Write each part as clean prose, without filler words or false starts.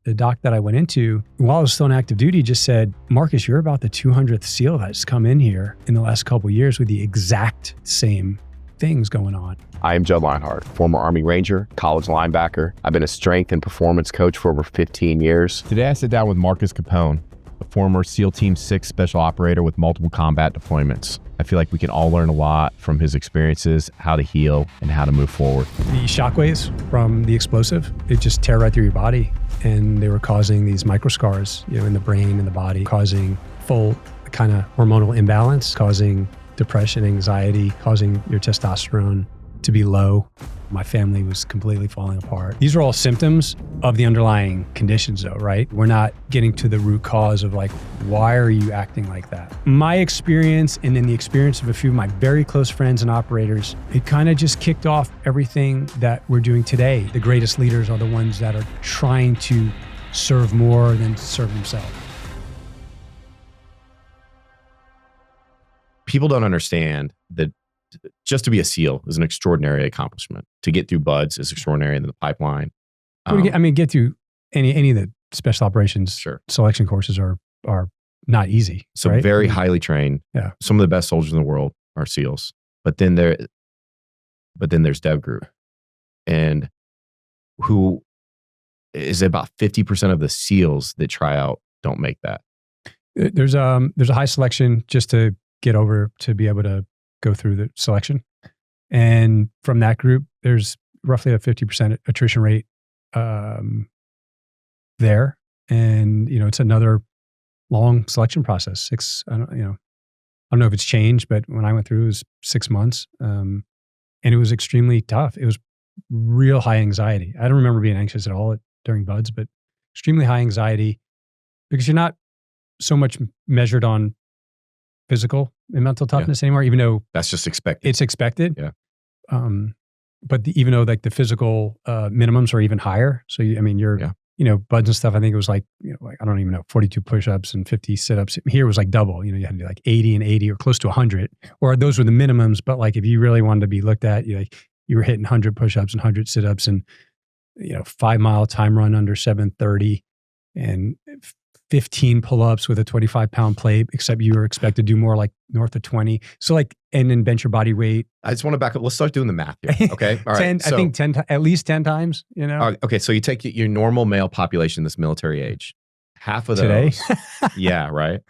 the doc that I went into, while I was still in active duty, just said, Marcus, you're about the 200th SEAL that's come in here in the last couple of years with the exact same things going on. I am Judd Lionheart, former Army Ranger, college linebacker. I've been a strength and performance coach for over 15 years. Today I sit down with Marcus Capone, a former SEAL Team 6 special operator with multiple combat deployments. I feel like we can all learn a lot from his experiences, how to heal, and how to move forward. The shockwaves from the explosive, it just tear right through your body. And they were causing these microscars, in the brain and the body, causing full kind of hormonal imbalance, causing depression, anxiety, causing your testosterone to be low. My family was completely falling apart. These are all symptoms of the underlying conditions though, right? We're not getting to the root cause of like, why are you acting like that? My experience, and then the experience of a few of my very close friends and operators, it kind of just kicked off everything that we're doing today. The greatest leaders are the ones that are trying to serve more than serve themselves. People don't understand that just to be a SEAL is an extraordinary accomplishment. To get through BUDS is extraordinary in the pipeline. Get through any of the special operations selection courses are not easy. So right? Very highly trained. Yeah. Some of the best soldiers in the world are SEALs. But then there's Dev Group, and who is about 50% of the SEALs that try out don't make that. There's a high selection just to get over to be able to go through the selection. And from that group, there's roughly a 50% attrition rate there. And, it's another long selection process. I don't know if it's changed, but when I went through, it was 6 months. And it was extremely tough. It was real high anxiety. I don't remember being anxious at all during BUDS, but extremely high anxiety because you're not so much measured on physical and mental toughness anymore, even though that's just expected. It's expected. Yeah. But even though like the physical minimums are even higher. So BUDS and stuff, I think it was like I don't even know, 42 push-ups and 50 sit-ups. Here it was like double, you had to do like 80 and 80 or close to 100, or those were the minimums. But like, if you really wanted to be looked at, you were hitting 100 push-ups and 100 sit-ups and, 5-mile time run under 7:30 and 15 pull-ups with a 25-pound plate, except you were expected to do more like north of 20. So and then bench your body weight. I just want to back up. Let's start doing the math here. Okay. All right. I think at least 10 times, Okay. So you take your normal male population, this military age, half of today. Those. Yeah. Right.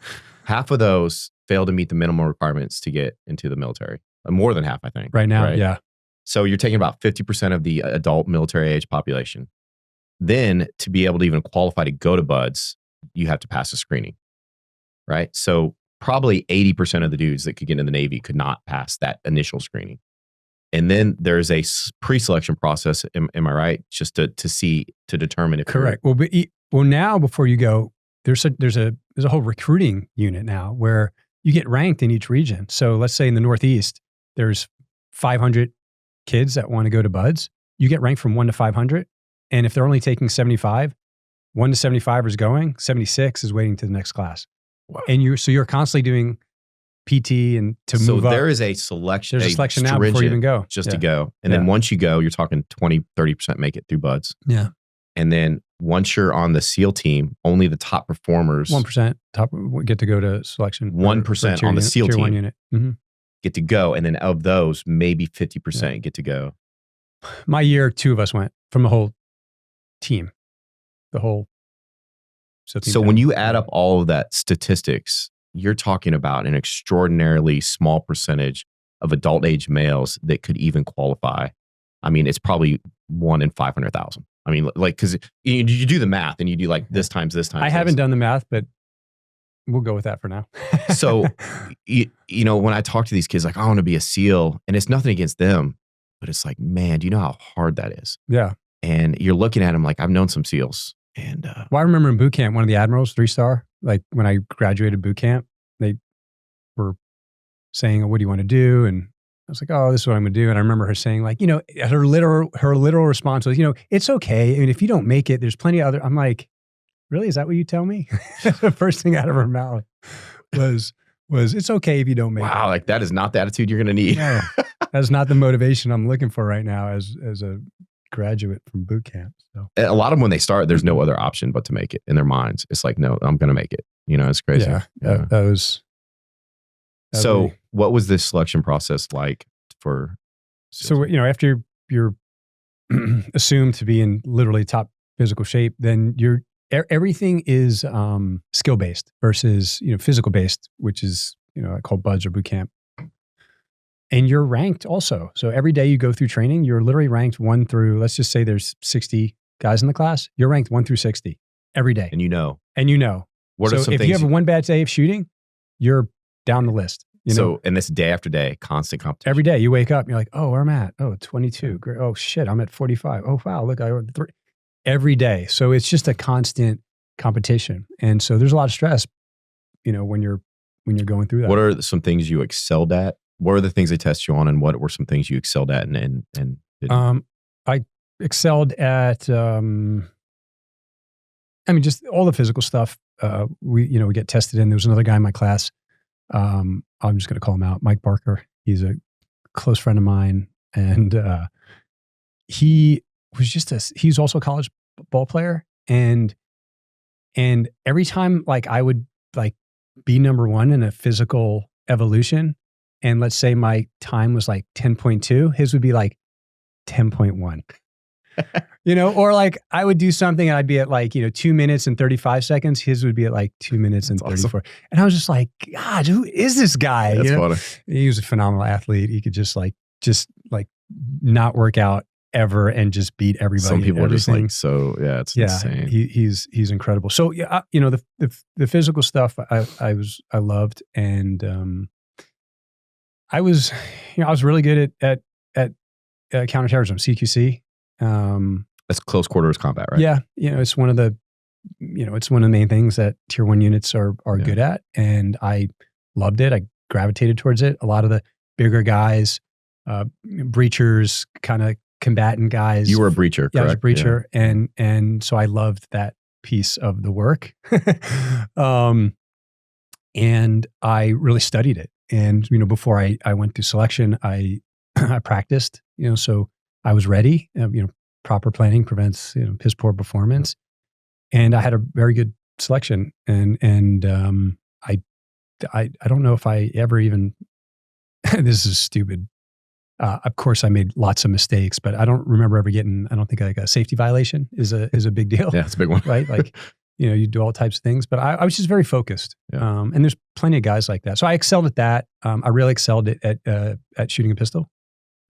Half of those fail to meet the minimum requirements to get into the military. More than half, I think. Right now. Right? Yeah. So you're taking about 50% of the adult military age population. Then to be able to even qualify to go to BUDS, you have to pass a screening, right? So probably 80% of the dudes that could get in the Navy could not pass that initial screening. And then there's a pre-selection process, am I right? Just to determine if correct. Well, now before you go, there's a whole recruiting unit now where you get ranked in each region. So let's say in the Northeast, there's 500 kids that want to go to BUDS. You get ranked from 1 to 500. And if they're only taking 75, 1 to 75 is going, 76 is waiting to the next class. Wow. And you're constantly doing PT and to move up. So there is a selection. There's a selection now before you even go. Just to go. And then once you go, you're talking 20, 30% make it through BUDS. Yeah. And then once you're on the SEAL team, only the top performers. 1% get to go to selection. 1% on the SEAL tier team 1 unit. Mm-hmm. Get to go. And then of those, maybe 50% get to go. My year, 2 of us went from the whole team. The whole. So when you add up all of that statistics, you're talking about an extraordinarily small percentage of adult age males that could even qualify. I mean, it's probably 1 in 500,000. I mean, like, because you do the math and you do like this times this times. I haven't done the math, but we'll go with that for now. So, when I talk to these kids, like, I want to be a SEAL, and it's nothing against them, but it's like, man, do you know how hard that is? Yeah. And you're looking at them like, I've known some SEALs. And I remember in boot camp, one of the admirals, 3-star, like when I graduated boot camp, they were saying, what do you want to do? And I was like, oh, this is what I'm going to do. And I remember her saying like, her literal response was, it's okay. I mean, if you don't make it, there's plenty of other, I'm like, really? Is that what you tell me? The first thing out of her mouth was it's okay if you don't make it. Wow. Like that is not the attitude you're going to need. No, that's not the motivation I'm looking for right now as a graduate from boot camp. So A lot of them, when they start, there's no other option but to make it in their minds. It's like, no, I'm going to make it. You know, it's crazy. yeah, that was. So really- what was this selection process like for? So, after you're assumed to be in literally top physical shape, then everything is skill based versus physical based, which is called buds or boot camp. And you're ranked also. So every day you go through training, you're literally ranked 1 through, let's just say there's 60 guys in the class. You're ranked 1 through 60 every day. And What are some things? If you have one bad day of shooting, you're down the list. And this day after day, constant competition. Every day you wake up and you're like, oh, where am I at? Oh, 22. Great. Oh shit, I'm at 45. Oh wow, look, I went 3. Every day. So it's just a constant competition. And so there's a lot of stress, when you're going through that. What are some things you excelled at? What are the things they test you on, and what were some things you excelled at and didn't? I excelled at just all the physical stuff. We get tested in. There was another guy in my class. I'm just going to call him out, Mike Barker. He's a close friend of mine, and he was he's also a college ball player, and every time I would be number 1 in a physical evolution, and let's say my time was 10.2, his would be 10.1. Or I would do something and I'd be at 2 minutes and 35 seconds. His would be at 2 minutes and 34. Awesome. And I was just like, God, who is this guy? That's funny. He was a phenomenal athlete. He could just not work out ever and just beat everybody. Some people are just it's insane. He's incredible. So the physical stuff I loved, and I was really good at counterterrorism, CQC. That's close quarters combat, right? Yeah. It's one of the main things that tier 1 units are good at. And I loved it. I gravitated towards it. A lot of the bigger guys, breachers, kind of combatant guys. You were a breacher, correct? Yeah, I was a breacher. Yeah. And so I loved that piece of the work. And I really studied it. And, before I went through selection, I practiced, so I was ready. Proper planning prevents, piss poor performance. And I had a very good selection. And I don't know if I ever even, this is stupid. Of course I made lots of mistakes, but I don't remember ever getting, I don't think a safety violation is a big deal. Yeah, it's a big one. Right? You do all types of things, but I was just very focused. Yeah. And there's plenty of guys like that. So I excelled at that. I really excelled at shooting a pistol.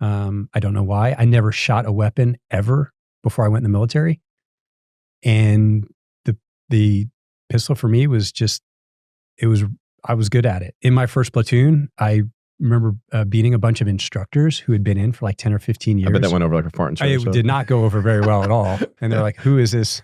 I don't know why. I never shot a weapon ever before I went in the military. And the pistol for me was I was good at it. In my first platoon, I remember beating a bunch of instructors who had been in for 10 or 15 years. I bet that went over like a fart and shit. It did not go over very well at all. And they're like, who is this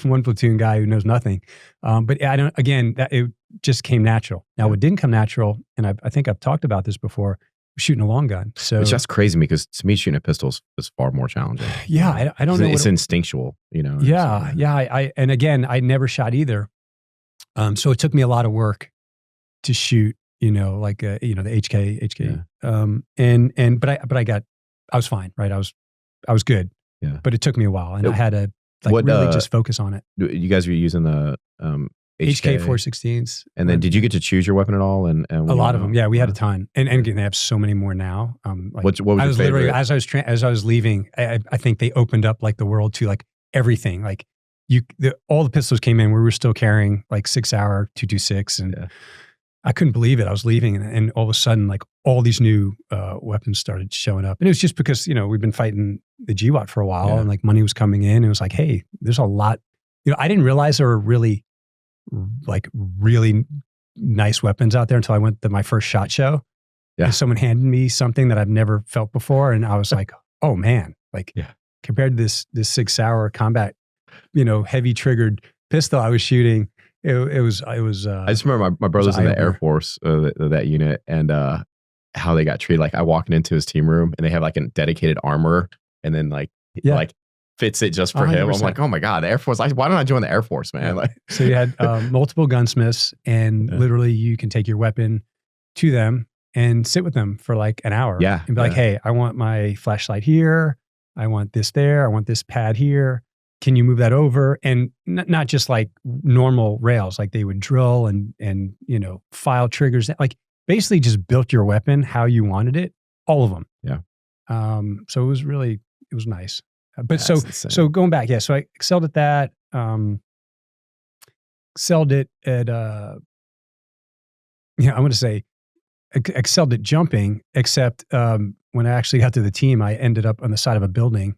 one platoon guy who knows nothing? But it just came natural. Now, what didn't come natural, and I think I've talked about this before, shooting a long gun. So which that's crazy because to me, shooting a pistol is far more challenging. Yeah. I don't know. It's instinctual, Yeah. Yeah. And again, I never shot either. So it took me a lot of work to shoot, the HK. Yeah. But I was fine, right? I was good. Yeah. But it took me a while, and I had to really just focus on it. You guys were using the HK 416s. And then did you get to choose your weapon at all? And a lot of them. Yeah, we had a ton. And again, they have so many more now. What was your favorite? As I was leaving, I think they opened up the world to everything. All the pistols came in. We were still carrying 6-hour 226, and I couldn't believe it. I was leaving, and all of a sudden, all these new weapons started showing up. And it was just because we've been fighting the GWAT for a while, and money was coming in. And it was hey, there's a lot. I didn't realize there were really nice weapons out there until I went to my first SHOT Show. Yeah. And someone handed me something that I've never felt before, and I was like, oh man, compared to this 6-hour combat, heavy triggered pistol I was shooting. It was. I just remember my brother's in the Air Force, that unit, and how they got treated. I walking into his team room, and they have a dedicated armorer, and then fits it just for 100%. Him. I'm like, oh my God, the Air Force. Why don't I join the Air Force, man? So you had multiple gunsmiths, and literally you can take your weapon to them and sit with them for an hour. Yeah. And be hey, I want my flashlight here. I want this there. I want this pad here. Can you move that over? And not just like normal rails, like they would drill and you know, file triggers, like basically just built your weapon how you wanted it, all of them. Yeah. So it was nice. But That's insane. so going back, yeah. So I excelled at that. Excelled it at you know, I want to say excelled at jumping, except when I actually got to the team, I ended up on the side of a building.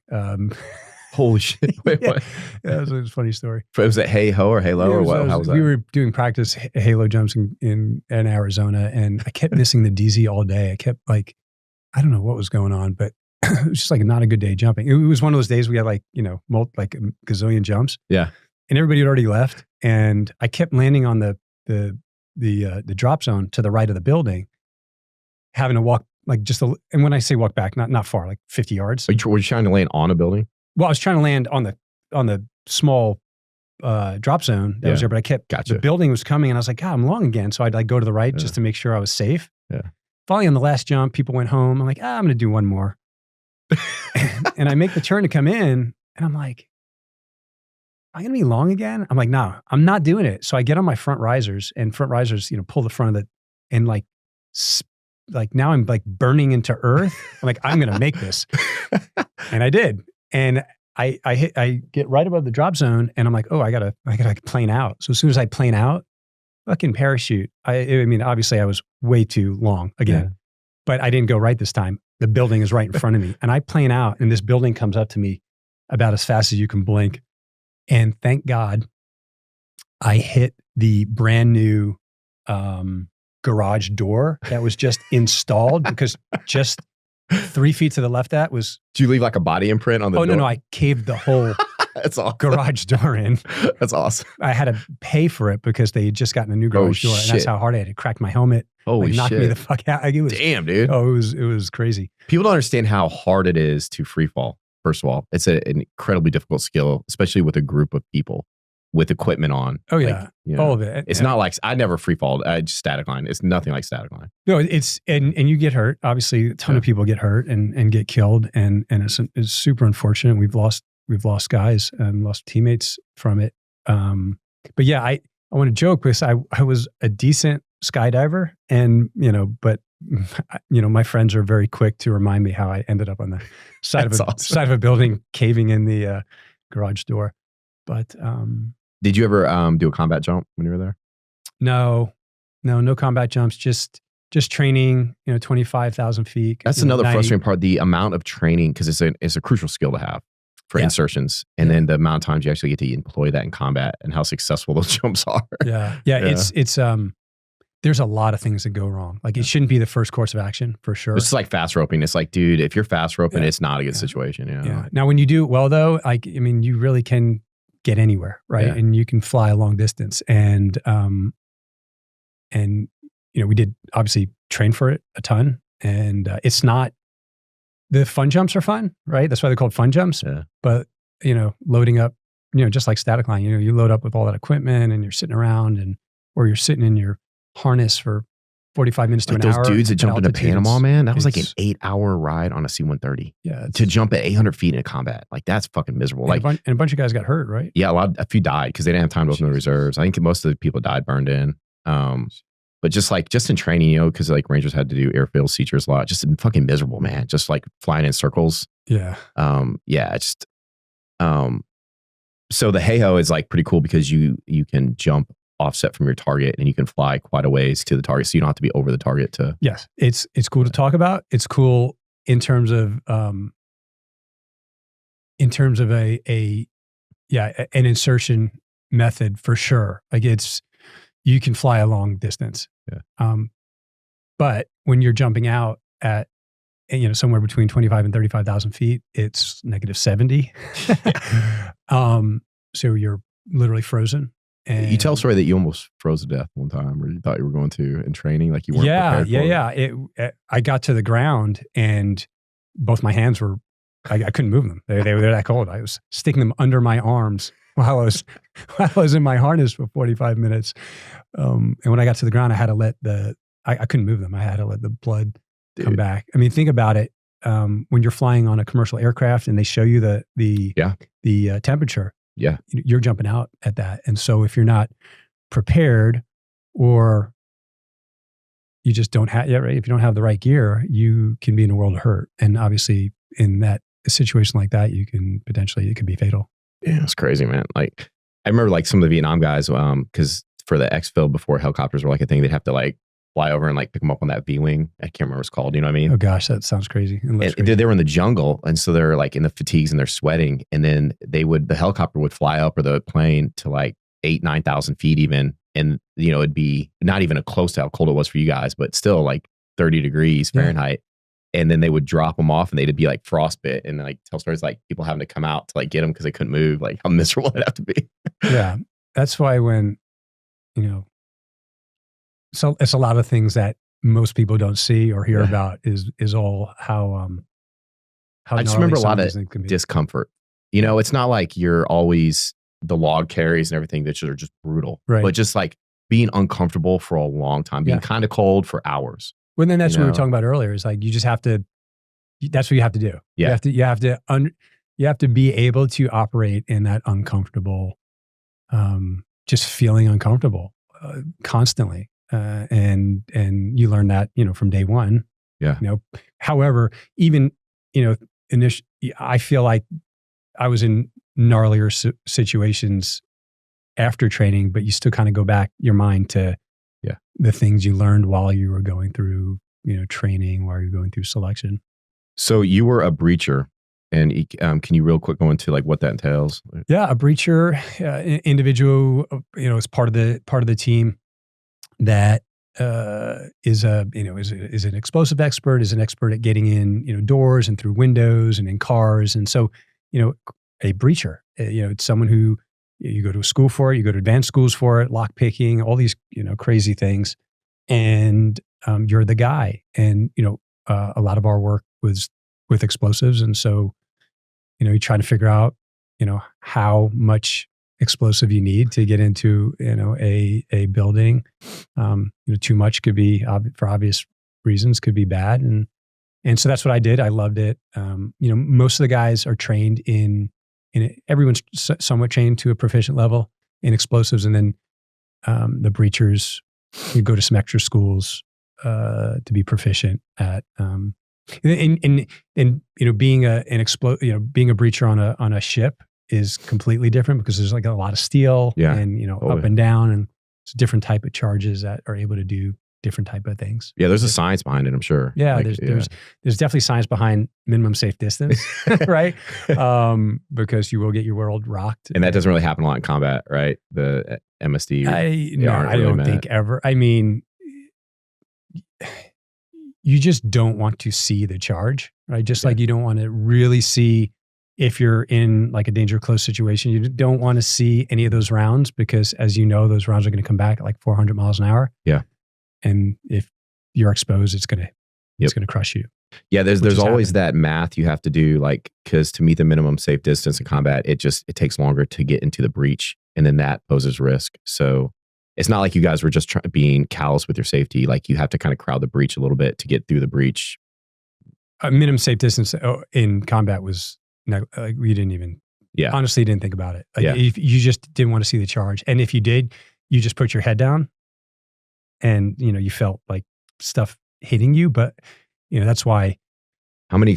Holy shit. Wait, yeah, what? yeah, it was a funny story. Was it hey ho or halo or what? How was that? We were doing practice halo jumps in Arizona, and I kept missing the DZ all day. I kept like, I don't know what was going on, but it was just like not a good day jumping. It was one of those days we had like, you know, like a gazillion jumps. Yeah. And everybody had already left. And I kept landing on the drop zone to the right of the building, having to walk like and when I say walk back, not far, like 50 yards. Were you trying to land on a building? Well, I was trying to land on the small drop zone that was there, but I kept, the building was coming and I was like, God, I'm long again. So I'd like go to the right just to make sure I was safe. Yeah. Finally on the last jump, people went home. I'm like, I'm going to do one more. And I make the turn to come in and I'm like, am I going to be long again? I'm like, no, I'm not doing it. So I get on my front risers, and front risers, you know, pull the front of and like now I'm like burning into earth. I'm like, I'm going to make this. And I did. And I get right above the drop zone and I'm like, oh, I gotta plane out. So as soon as I plane out, fucking parachute. I mean, obviously I was way too long again, but I didn't go right this time. The building is right in front of me and I plane out and this building comes up to me about as fast as you can blink. And thank God I hit the brand new garage door that was just installed because just 3 feet to the left that was... Do you leave like a body imprint on the door? No, I caved the whole That's awesome. Garage door in. That's awesome. I had to pay for it because they had just gotten a new garage door. And that's how hard I had to crack my helmet. Holy knocked shit. me the fuck out. Like, it was, damn, dude. Oh, it was crazy. People don't understand how hard it is to free fall. First of all, it's an incredibly difficult skill, especially with a group of people with equipment on. Oh yeah. Like, you know, all of it. It's not like, I never free fall. Just static line. It's nothing like static line. No, it's, and you get hurt. Obviously a ton of people get hurt and get killed. And it's super unfortunate. We've lost guys and lost teammates from it. But yeah, I want to joke because I was a decent skydiver and, but my friends are very quick to remind me how I ended up on the side side of a building, caving in the garage door. But did you ever do a combat jump when you were there? No combat jumps. Just training. 25,000 feet. That's another frustrating part. The amount of training, because it's a crucial skill to have for insertions, and then the amount of times you actually get to employ that in combat, and how successful those jumps are. Yeah. It's there's a lot of things that go wrong. Like it shouldn't be the first course of action for sure. It's just like fast roping. It's like, dude, if you're fast roping, it's not a good situation. Yeah. Now, when you do it well, though, you really can get anywhere, right? Yeah. And you can fly a long distance. And we did obviously train for it a ton. And it's not, the fun jumps are fun, right? That's why they're called fun jumps. Yeah. But, loading up, just like static line, you load up with all that equipment and you're sitting around or you're sitting in your harness for 45 minutes to an hour. Those dudes that jumped into Panama, man, that was like an 8-hour ride on a C-130. Yeah. To jump at 800 feet in combat. Like, that's fucking miserable. And a bunch of guys got hurt, right? Yeah, a few died because they didn't have time to open the reserves. I think most of the people died burned in. But just in training, because like Rangers had to do airfield seizures a lot, just fucking miserable, man. Just like flying in circles. Yeah. So the hey-ho is like pretty cool because you can jump offset from your target and you can fly quite a ways to the target, so you don't have to be over the target to. Yes, it's cool to talk about. It's cool in terms of an insertion method for sure. Like you can fly a long distance. Yeah. But when you're jumping out at somewhere between 25 and 35,000 feet, it's -70. So you're literally frozen. And you tell a story that you almost froze to death one time, or you thought you were going to in training, like you weren't prepared for it. I got to the ground and both my hands were, I couldn't move them. They were that cold. I was sticking them under my arms while I was in my harness for 45 minutes. And when I got to the ground, I had to let I couldn't move them. I had to let the blood come back. I mean, think about it. when you're flying on a commercial aircraft and they show you the temperature, you're jumping out at that. And so if you're not prepared, or you just don't have, if you don't have the right gear, you can be in a world of hurt. And obviously in that situation like that, it can be fatal. Yeah, it's crazy, man. Like I remember like some of the Vietnam guys, because for the exfil before helicopters were like a thing, they'd have to like fly over and like pick them up on that V-wing. I can't remember what it's called. You know what I mean? Oh gosh, that sounds crazy. And they were in the jungle, and so they're like in the fatigues and they're sweating, and then the helicopter would fly up, or the plane, to like 9,000 feet even, and it'd be not even close to how cold it was for you guys, but still like 30 degrees Fahrenheit. And then they would drop them off, and they'd be like frostbite, and like tell stories like people having to come out to like get them because they couldn't move, like how miserable it'd have to be. Yeah, that's why when so it's a lot of things that most people don't see or hear about is all how I just remember a lot of discomfort. It's not like you're always the log carries and everything that are just brutal, right? But just like being uncomfortable for a long time, being kind of cold for hours. Well, then that's what we were talking about earlier. Is like you just have to. That's what you have to do. Yeah. You have to be able to operate in that uncomfortable, just feeling uncomfortable constantly, and you learn that from day one. Yeah. However, even initially, I feel like I was in gnarlier situations after training, but you still kind of go back your mind to the things you learned while you were going through, training, while you're going through selection. So you were a breacher, and can you real quick go into like what that entails? Yeah, a breacher, individual, is part of the team that is an explosive expert, is an expert at getting in, doors and through windows and in cars. And so, a breacher, it's someone who you go to a school for it, you go to advanced schools for it, lock picking, all these, crazy things. And you're the guy. And, a lot of our work was with explosives. And so, you're trying to figure out, how much explosive you need to get into, a building. Too much could be, for obvious reasons, could be bad. And so that's what I did. I loved it. Most of the guys are trained in everyone's somewhat trained to a proficient level in explosives. And then the breachers, you go to some extra schools to be proficient at, and being a breacher on a ship is completely different because there's like a lot of steel and up and down, and it's a different type of charges that are able to do different type of things. Yeah, there's a science behind it, I'm sure. Yeah, there's definitely science behind minimum safe distance, right? Because you will get your world rocked, and that doesn't really happen a lot in combat, right? The MSD. I don't think ever. I mean, you just don't want to see the charge, right? Just like you don't want to really see if you're in like a danger close situation. You don't want to see any of those rounds because, as you know, those rounds are going to come back at like 400 miles an hour. Yeah. And if you're exposed, it's going to crush you. Yeah. There's always that math you have to do, like, because to meet the minimum safe distance in combat, it takes longer to get into the breach. And then that poses risk. So it's not like you guys were just being callous with your safety. Like you have to kind of crowd the breach a little bit to get through the breach. Minimum safe distance in combat was we didn't even, honestly didn't think about it. If you just didn't want to see the charge. And if you did, you just put your head down and, you felt like stuff hitting you. But, that's why. How many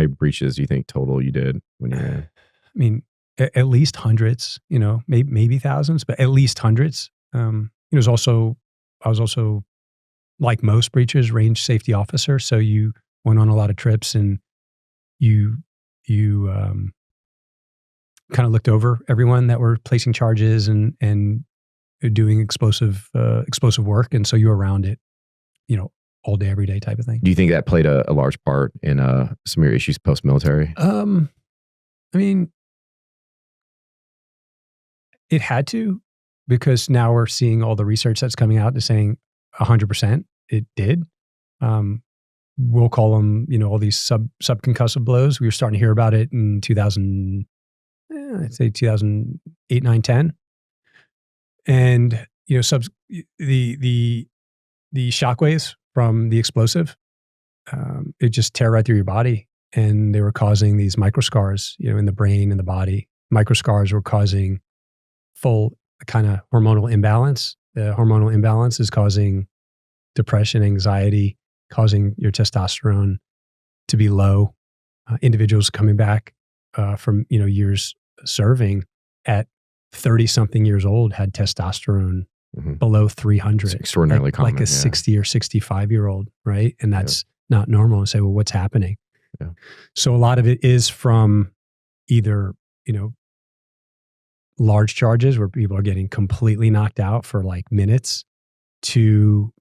breaches do you think total you did when you were? I mean, at least hundreds, maybe thousands, but at least hundreds. I was also, like most breachers, range safety officer. So you went on a lot of trips and you kind of looked over everyone that were placing charges and doing explosive work. And so you were around it, all day, every day type of thing. Do you think that played a large part in some of your issues post-military? I mean, it had to, because now we're seeing all the research that's coming out and saying 100% it did. We'll call them, all these subconcussive blows. We were starting to hear about it in 2008, 9, 10. And, the shockwaves from the explosive it just tear right through your body. And they were causing these microscars, in the brain and the body. Microscars were causing full kind of hormonal imbalance. The hormonal imbalance is causing depression, anxiety, causing your testosterone to be low. Individuals coming back from years serving at 30-something years old had testosterone below 300. It's extraordinarily common. Like a 60 or 65-year-old, right? And that's not normal. And say, well, what's happening? Yeah. So a lot of it is from either, large charges where people are getting completely knocked out for like minutes to,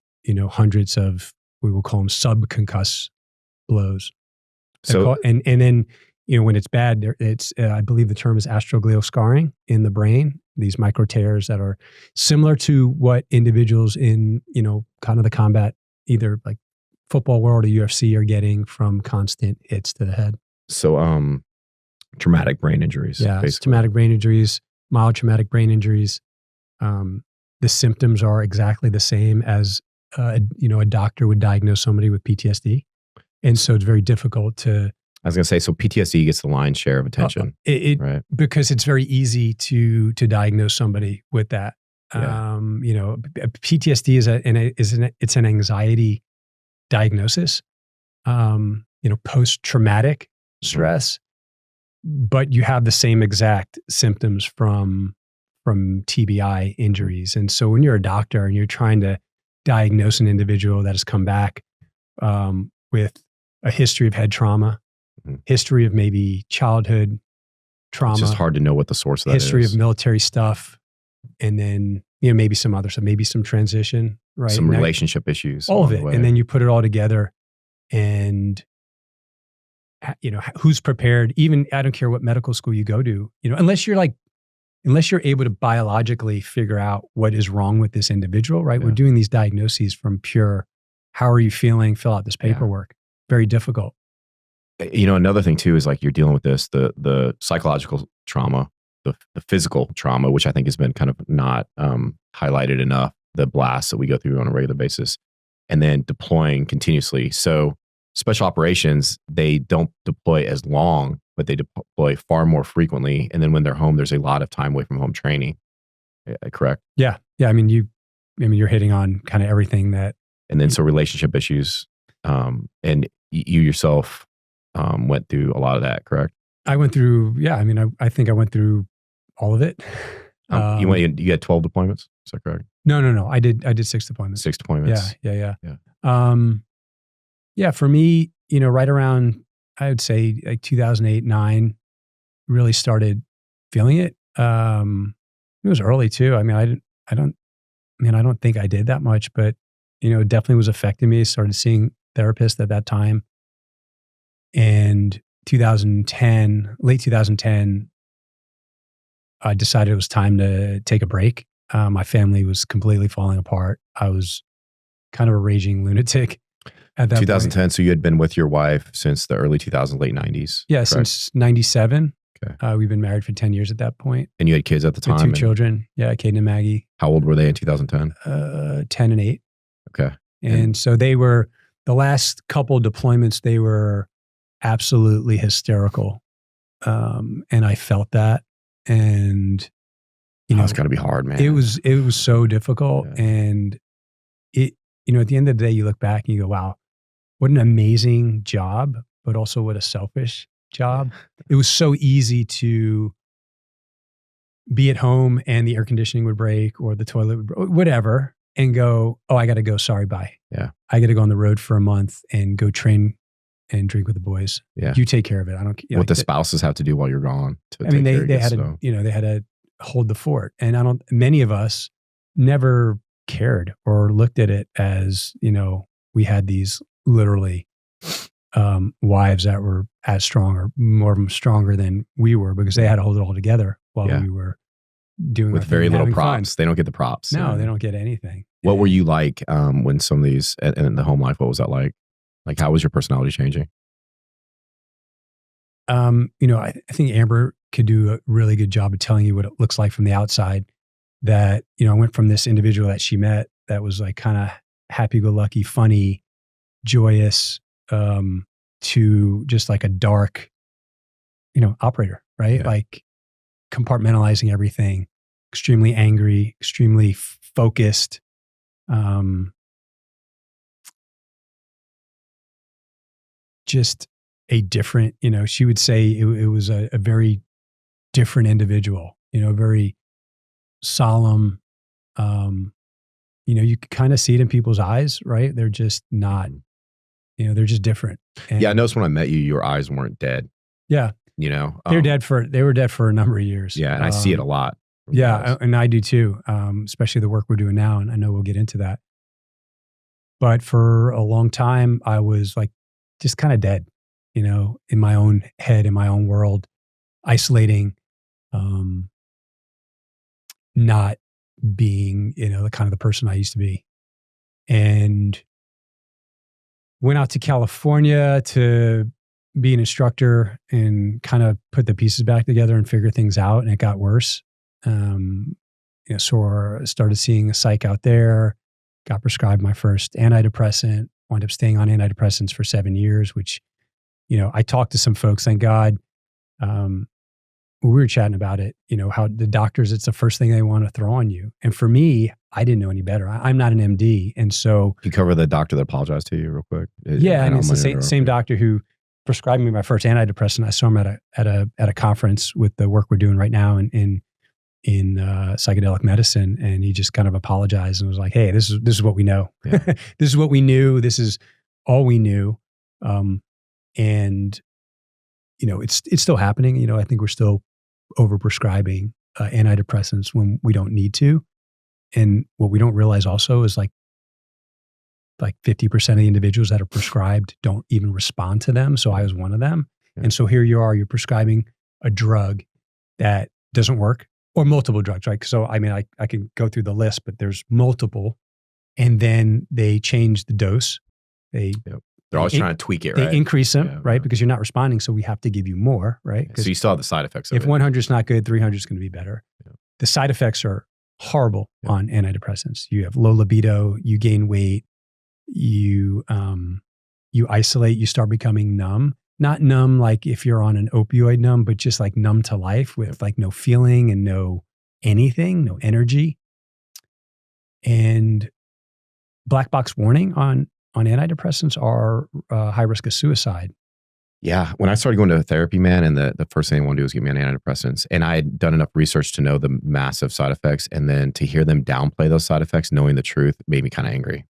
hundreds of, we will call them subconcussive blows. So, and then, when it's bad, it's, I believe the term is astroglial scarring in the brain, these micro tears that are similar to what individuals in, kind of the combat, either like football world or UFC are getting from constant hits to the head. So, traumatic brain injuries. Yeah. Basically. Traumatic brain injuries, mild traumatic brain injuries. The symptoms are exactly the same as, a doctor would diagnose somebody with PTSD. And so it's very difficult to. I was going to say, so PTSD gets the lion's share of attention, right? Because it's very easy to diagnose somebody with that. Yeah. PTSD is an anxiety diagnosis, post-traumatic stress, but you have the same exact symptoms from TBI injuries. And so when you're a doctor and you're trying to diagnose an individual that has come back with a history of head trauma, history of maybe childhood trauma. It's just hard to know what the source of that history is. of military stuff. And then, maybe some other stuff, maybe some transition, right? Some relationship issues. All of it. And then you put it all together and, who's prepared, even, I don't care what medical school you go to, unless you're able to biologically figure out what is wrong with this individual, right? Yeah. We're doing these diagnoses from pure, how are you feeling? Fill out this paperwork. Very difficult. Another thing too is like you're dealing with this, the psychological trauma, the physical trauma, which I think has been kind of not highlighted enough, the blasts that we go through on a regular basis, and then deploying continuously. So special operations, they don't deploy as long, but they deploy far more frequently. And then when they're home, there's a lot of time away from home training. Correct? Yeah. Yeah. I mean, you're hitting on kind of everything that. And then so relationship issues, and you yourself went through a lot of that, correct? I went through, I think I went through all of it. You had 12 deployments? Is that correct? No. I did 6 deployments. 6 deployments. Yeah. For me, right around, I would say like 2008, 9, really started feeling it. It was early too. I mean, I don't think I did that much, but it definitely was affecting me. Started seeing therapists at that time. And late 2010, I decided it was time to take a break. My family was completely falling apart. I was kind of a raging lunatic at that 2010, point. so you had been with your wife since the early 2000s, late 90s? Yeah, correct? Since 97. Okay. We've been married for 10 years at that point. And you had kids at the time? 2 children. Yeah, Caden and Maggie. How old were they in 2010? 10 and 8. Okay. And so they were, the last couple deployments, they were absolutely hysterical. And I felt that. And, it's got to be hard, man. It was so difficult. Yeah. And it, at the end of the day, you look back and you go, wow, what an amazing job, but also what a selfish job. It was so easy to be at home and the air conditioning would break or the toilet would break, whatever, and go, oh, I got to go. Sorry, bye. Yeah. I got to go on the road for a month and go train and drink with the boys. Yeah. You take care of it. I don't. What the spouses have to do while you're gone. They had to, they had to hold the fort. And many of us never cared or looked at it as, we had these literally wives that were as strong or more of them stronger than we were because they had to hold it all together while we were doing with very little props. Fun. They don't get the props. No, they don't get anything. What were you like when some of these, and the home life, what was that like? Like, how was your personality changing? I think Amber could do a really good job of telling you what it looks like from the outside. That, I went from this individual that she met that was like kind of happy-go-lucky, funny, joyous, to just like a dark, operator, right? Yeah. Like compartmentalizing everything, extremely angry, extremely focused. Just a different, she would say it was a very different individual, very solemn. You could kind of see it in people's eyes, right? They're just not, they're just different. And Yeah, I noticed when I met you, your eyes weren't dead. yeah, You know, they were dead for a number of years. yeah, and I see it a lot. from Yeah, guys. and I do too, especially the work we're doing now, and I know we'll get into that. But for a long time, I was like just kind of dead, in my own head, in my own world, isolating, not being, the kind of the person I used to be. And went out to California to be an instructor and kind of put the pieces back together and figure things out. And it got worse. So I started seeing a psych out there, got prescribed my first antidepressant, wound up staying on antidepressants for 7 years, which, I talked to some folks, thank God. We were chatting about it, how the doctors, it's the first thing they want to throw on you. And for me, I didn't know any better. I'm not an MD. And so, You cover the doctor that apologized to you real quick. yeah, and it's the same doctor who prescribed me my first antidepressant. I saw him at a conference with the work we're doing right now in psychedelic medicine, and he just kind of apologized and was like, "Hey, this is what we know. Yeah. This is what we knew. This is all we knew." And it's still happening. I think we're still overprescribing antidepressants when we don't need to. And what we don't realize also is like 50% of the individuals that are prescribed don't even respond to them. So I was one of them. Yeah. And so here you are, you're prescribing a drug that doesn't work, or multiple drugs, right? So, I mean, I can go through the list, but there's multiple. And then they change the dose. They're always trying to tweak it, right? They increase them, Yeah, right? Because you're not responding. So we have to give you more, right? So you still have the side effects of If it. 100 is not good, 300 is going to be better. Yeah. The side effects are horrible on antidepressants. You have low libido, you gain weight, you isolate, you start becoming numb. Not numb like if you're on an opioid numb, but just like numb to life with like no feeling and no anything, no energy. And black box warning on antidepressants are high risk of suicide. Yeah. When I started going to therapy, man, and the first thing they want to do is give me on antidepressants. And I had done enough research to know the massive side effects. And then to hear them downplay those side effects, knowing the truth, made me kind of angry.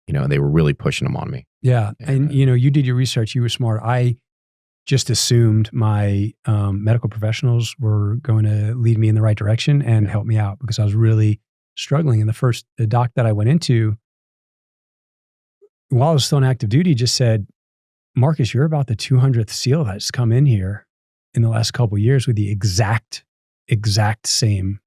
And they were really pushing them on me. Yeah. And, you did your research. You were smart. I just assumed my medical professionals were going to lead me in the right direction and help me out, because I was really struggling. And the doc that I went into, while I was still on active duty, just said, "Marcus, you're about the 200th SEAL that's come in here in the last couple of years with the exact same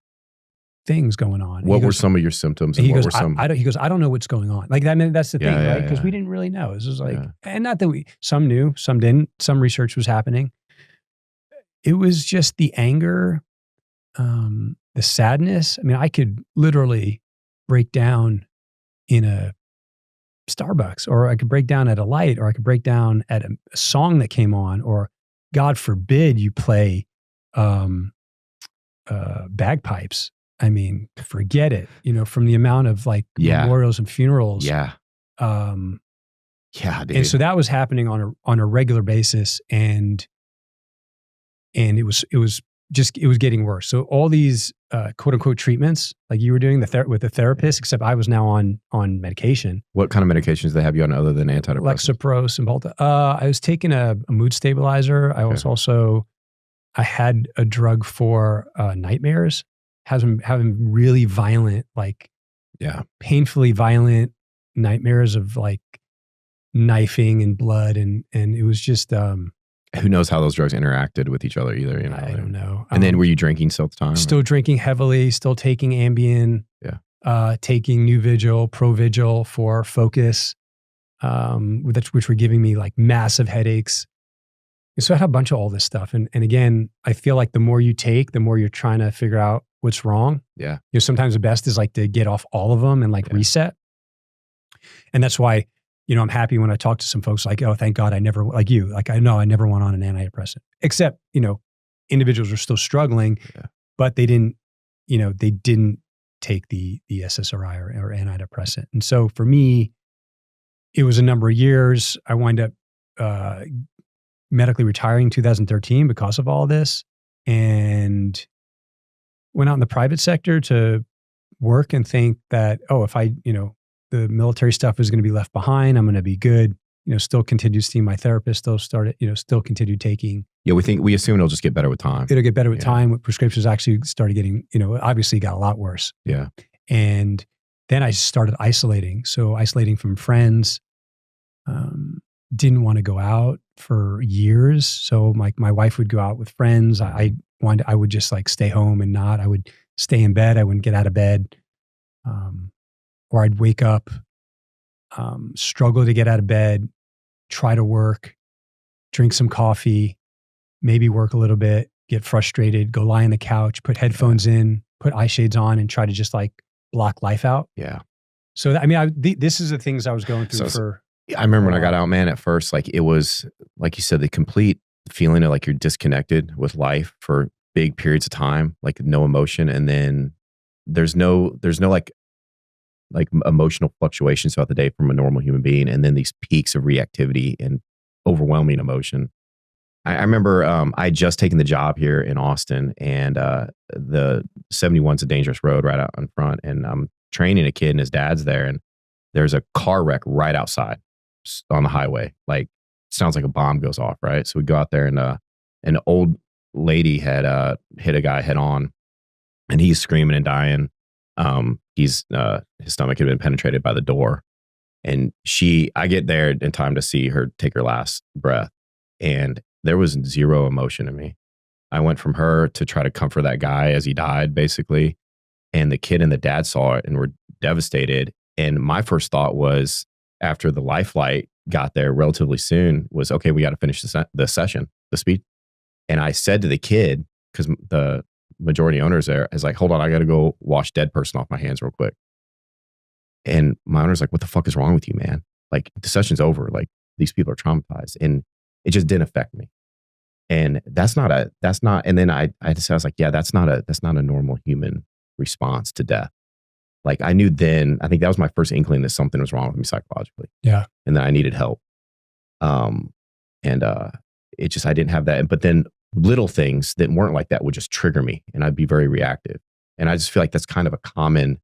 things going on." What were some of your symptoms? And he what goes, were some? I don't know what's going on. Like that, that's the thing, Yeah, right? Because yeah. we didn't really know. This was like, Yeah. and not that some knew, some didn't. Some research was happening. It was just the anger, the sadness. I mean, I could literally break down in a Starbucks, or I could break down at a light, or I could break down at a song that came on, or God forbid you play bagpipes. I mean, forget it, from the amount of like memorials and funerals. Yeah. Yeah, dude. And so that was happening on a regular basis. And it was getting worse. So all these quote unquote treatments, like you were doing with the therapist, except I was now on medication. What kind of medications do they have you on other than antidepressants? Lexapro, Cymbalta. I was taking a mood stabilizer. I was also, I had a drug for nightmares, having really violent, like painfully violent nightmares of like knifing and blood. And it was just, who knows how those drugs interacted with each other either, I don't know. And then were you drinking still at the time? Still drinking heavily, still taking Ambien, taking Nuvigil, Provigil for focus, which were giving me like massive headaches. And so I had a bunch of all this stuff. And again, I feel like the more you take, the more you're trying to figure out what's wrong. Yeah. Sometimes the best is like to get off all of them and like reset. And that's why I'm happy when I talk to some folks like, oh, thank God I never, like you, like I know I never went on an antidepressant, except, individuals are still struggling, but they didn't take the SSRI or antidepressant. And so for me, it was a number of years. I wind up medically retiring in 2013 because of all this, and went out in the private sector to work and think that, oh, if I, the military stuff is going to be left behind, I'm going to be good. Still continued seeing my therapist, still continued taking. Yeah, we assume it'll just get better with time. It'll get better with time. With prescriptions actually started getting, obviously got a lot worse. Yeah. And then I started isolating. So isolating from friends, didn't want to go out for years. So my wife would go out with friends. I would just like stay home and I would stay in bed. I wouldn't get out of bed. Or I'd wake up, struggle to get out of bed, try to work, drink some coffee, maybe work a little bit, get frustrated, go lie on the couch, put headphones in, put eye shades on, and try to just like block life out. Yeah. So, this is the things I was going through I remember when I got out, man, at first, like it was, like you said, the complete feeling of like you're disconnected with life for big periods of time, like no emotion. And then there's no like emotional fluctuations throughout the day from a normal human being. And then these peaks of reactivity and overwhelming emotion. I remember I had just taken the job here in Austin, and the 71's a dangerous road right out in front. And I'm training a kid and his dad's there, and there's a car wreck right outside on the highway. Like, sounds like a bomb goes off, right? So we go out there, and an old lady had hit a guy head on, and he's screaming and dying. His stomach had been penetrated by the door, and I get there in time to see her take her last breath, and there was zero emotion in me. I went from her to try to comfort that guy as he died, basically, and the kid and the dad saw it and were devastated. And my first thought was, after the life flight got there relatively soon, was, okay, we got to finish the session, the speed. And I said to the kid, because the majority owners there, is like, hold on, I got to go wash dead person off my hands real quick. And my owner's like, what the fuck is wrong with you, man? Like, the session's over. Like, these people are traumatized. And it just didn't affect me. And and then I was like, yeah, that's not a normal human response to death. Like, I knew then, I think that was my first inkling that something was wrong with me psychologically. Yeah. And that I needed help. It just, I didn't have that. But then little things that weren't like that would just trigger me, and I'd be very reactive. And I just feel like that's kind of a common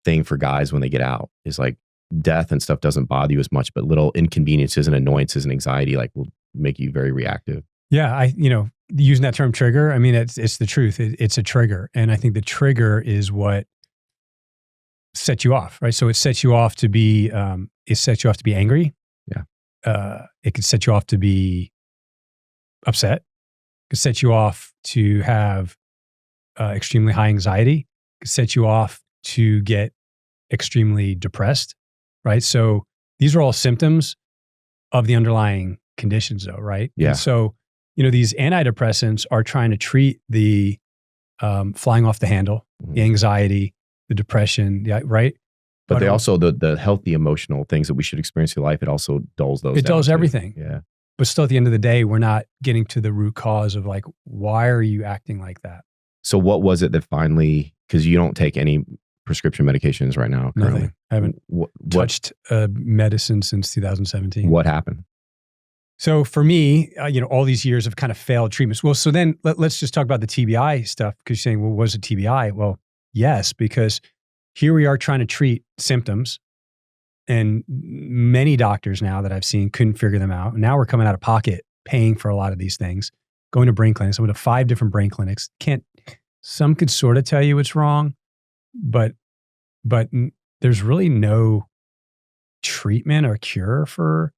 thing for guys when they get out, is like death and stuff doesn't bother you as much, but little inconveniences and annoyances and anxiety like will make you very reactive. Yeah. Using that term trigger, I mean, it's the truth. It's a trigger. And I think the trigger is what sets you off, right? So it sets you off to be, angry. Yeah. It could set you off to be upset. It could set you off to have extremely high anxiety. It could set you off to get extremely depressed, right? So these are all symptoms of the underlying conditions though, right? Yeah. And so, these antidepressants are trying to treat the flying off the handle, the anxiety, the depression, right? But they also, the healthy emotional things that we should experience in life, it also dulls those. It dulls everything. Yeah. But still, at the end of the day, we're not getting to the root cause of like, why are you acting like that? So what was it that finally, because you don't take any prescription medications right now currently? Nothing. I haven't touched medicine since 2017. What happened? So for me, all these years of kind of failed treatments. Well, so then let's just talk about the TBI stuff, because you're saying, well, was it TBI? Well, yes, because here we are trying to treat symptoms, and many doctors now that I've seen couldn't figure them out. Now we're coming out of pocket, paying for a lot of these things, going to brain clinics. I went to 5 different brain clinics. Some could sort of tell you what's wrong, but there's really no treatment or cure for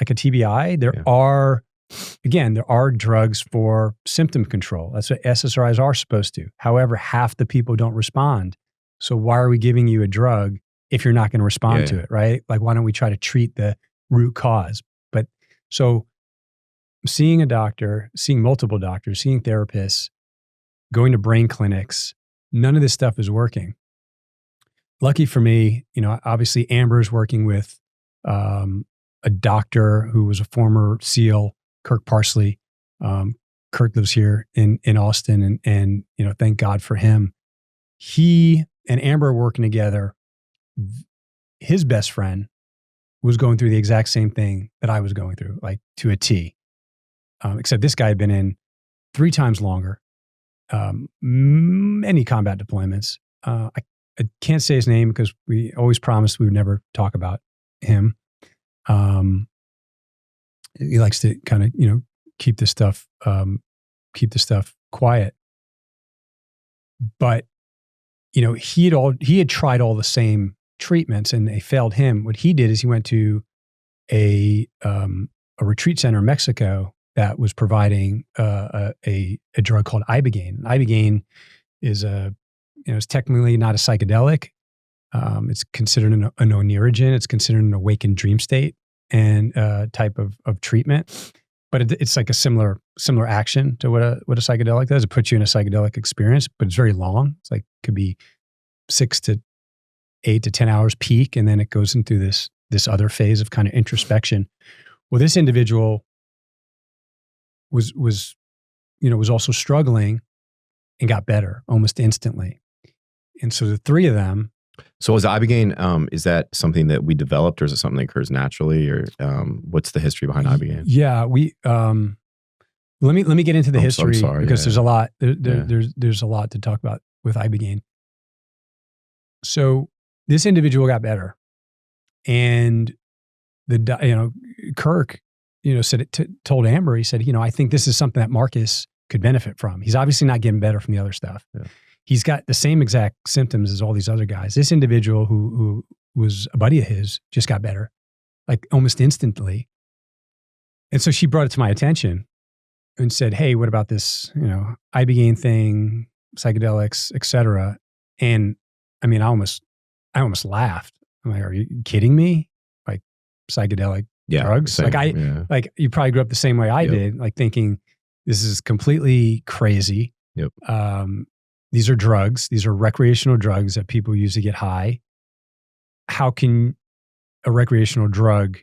like a TBI. There are drugs for symptom control. That's what SSRIs are supposed to. However, half the people don't respond. So why are we giving you a drug if you're not going to respond to it, right? Like, why don't we try to treat the root cause? But so seeing a doctor, seeing multiple doctors, seeing therapists, going to brain clinics, none of this stuff is working. Lucky for me, obviously Amber's working with a doctor who was a former SEAL, Kirk Parsley. Kirk lives here in Austin, and thank God for him. He and Amber were working together. His best friend was going through the exact same thing that I was going through, like to a T. Except this guy had been in 3 times longer, many combat deployments. I can't say his name because we always promised we would never talk about him. He likes to kind of, keep this stuff quiet. But, he had tried all the same treatments and they failed him. What he did is he went to a retreat center in Mexico that was providing a drug called Ibogaine. Ibogaine is it's technically not a psychedelic. It's considered an oneirogen. It's considered an awakened dream state and type of treatment. But it's like a similar action to what a psychedelic does. It puts you in a psychedelic experience, but it's very long. It's like could be 6 to 8 to 10 hours peak, and then it goes into this other phase of kind of introspection. Well, this individual was also struggling and got better almost instantly. And so the 3 of them. So is Ibogaine, is that something that we developed, or is it something that occurs naturally, or what's the history behind Ibogaine? Yeah, we let me get into the history because there's a lot there's a lot to talk about with Ibogaine. So this individual got better, and Kirk told Amber, he said, I think this is something that Marcus could benefit from. He's obviously not getting better from the other stuff. Yeah. He's got the same exact symptoms as all these other guys. This individual who was a buddy of his just got better, like almost instantly. And so she brought it to my attention and said, hey, what about this, Ibogaine thing, psychedelics, et cetera. And I mean, I almost laughed. I'm like, are you kidding me? Like psychedelic drugs? Same, like you probably grew up the same way I did, like thinking this is completely crazy. Yep. These are drugs. These are recreational drugs that people use to get high. How can a recreational drug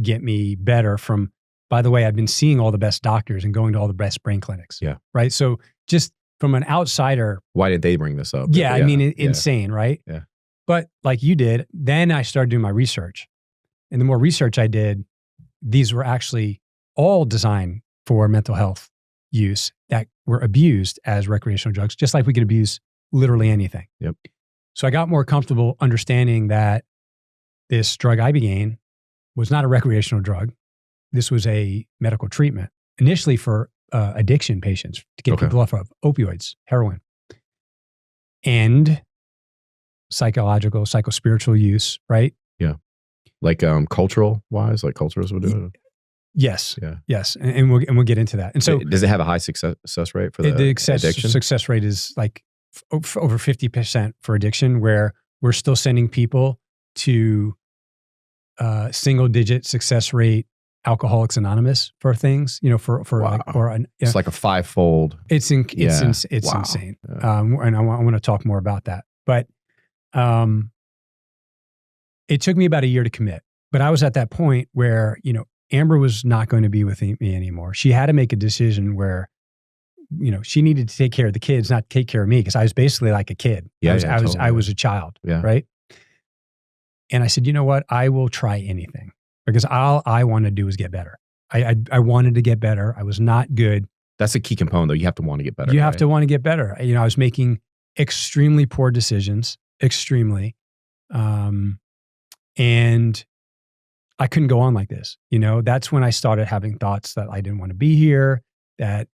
get me better from, by the way, I've been seeing all the best doctors and going to all the best brain clinics. Yeah. Right. So just from an outsider. Why did they bring this up? Yeah. I mean, insane, right? Yeah. But like you did, then I started doing my research. And the more research I did, these were actually all designed for mental health use that were abused as recreational drugs, just like we could abuse literally anything. Yep. So I got more comfortable understanding that this drug Ibogaine was not a recreational drug. This was a medical treatment, initially for addiction patients to get people off of opioids, heroin, and psychological, psychospiritual use, right? Yeah. Like cultural wise, like cultures would do it. Yes. Yeah. Yes. And we'll get into that. And so does it have a high success rate for the addiction? Success rate is like over 50% for addiction, where we're still sending people to single digit success rate Alcoholics Anonymous for things, for wow. like, it's like a 5-fold. It's insane. Yeah. And I want to talk more about that, but it took me about a year to commit, but I was at that point where, Amber was not going to be with me anymore. She had to make a decision where, she needed to take care of the kids, not take care of me, because I was basically like a kid. I was a child, right? And I said, you know what? I will try anything, because all I want to do is get better. I wanted to get better. I was not good. That's a key component, though. You have to want to get better. You have to want to get better. I was making extremely poor decisions, extremely, and I couldn't go on like this. That's when I started having thoughts that I didn't want to be here, that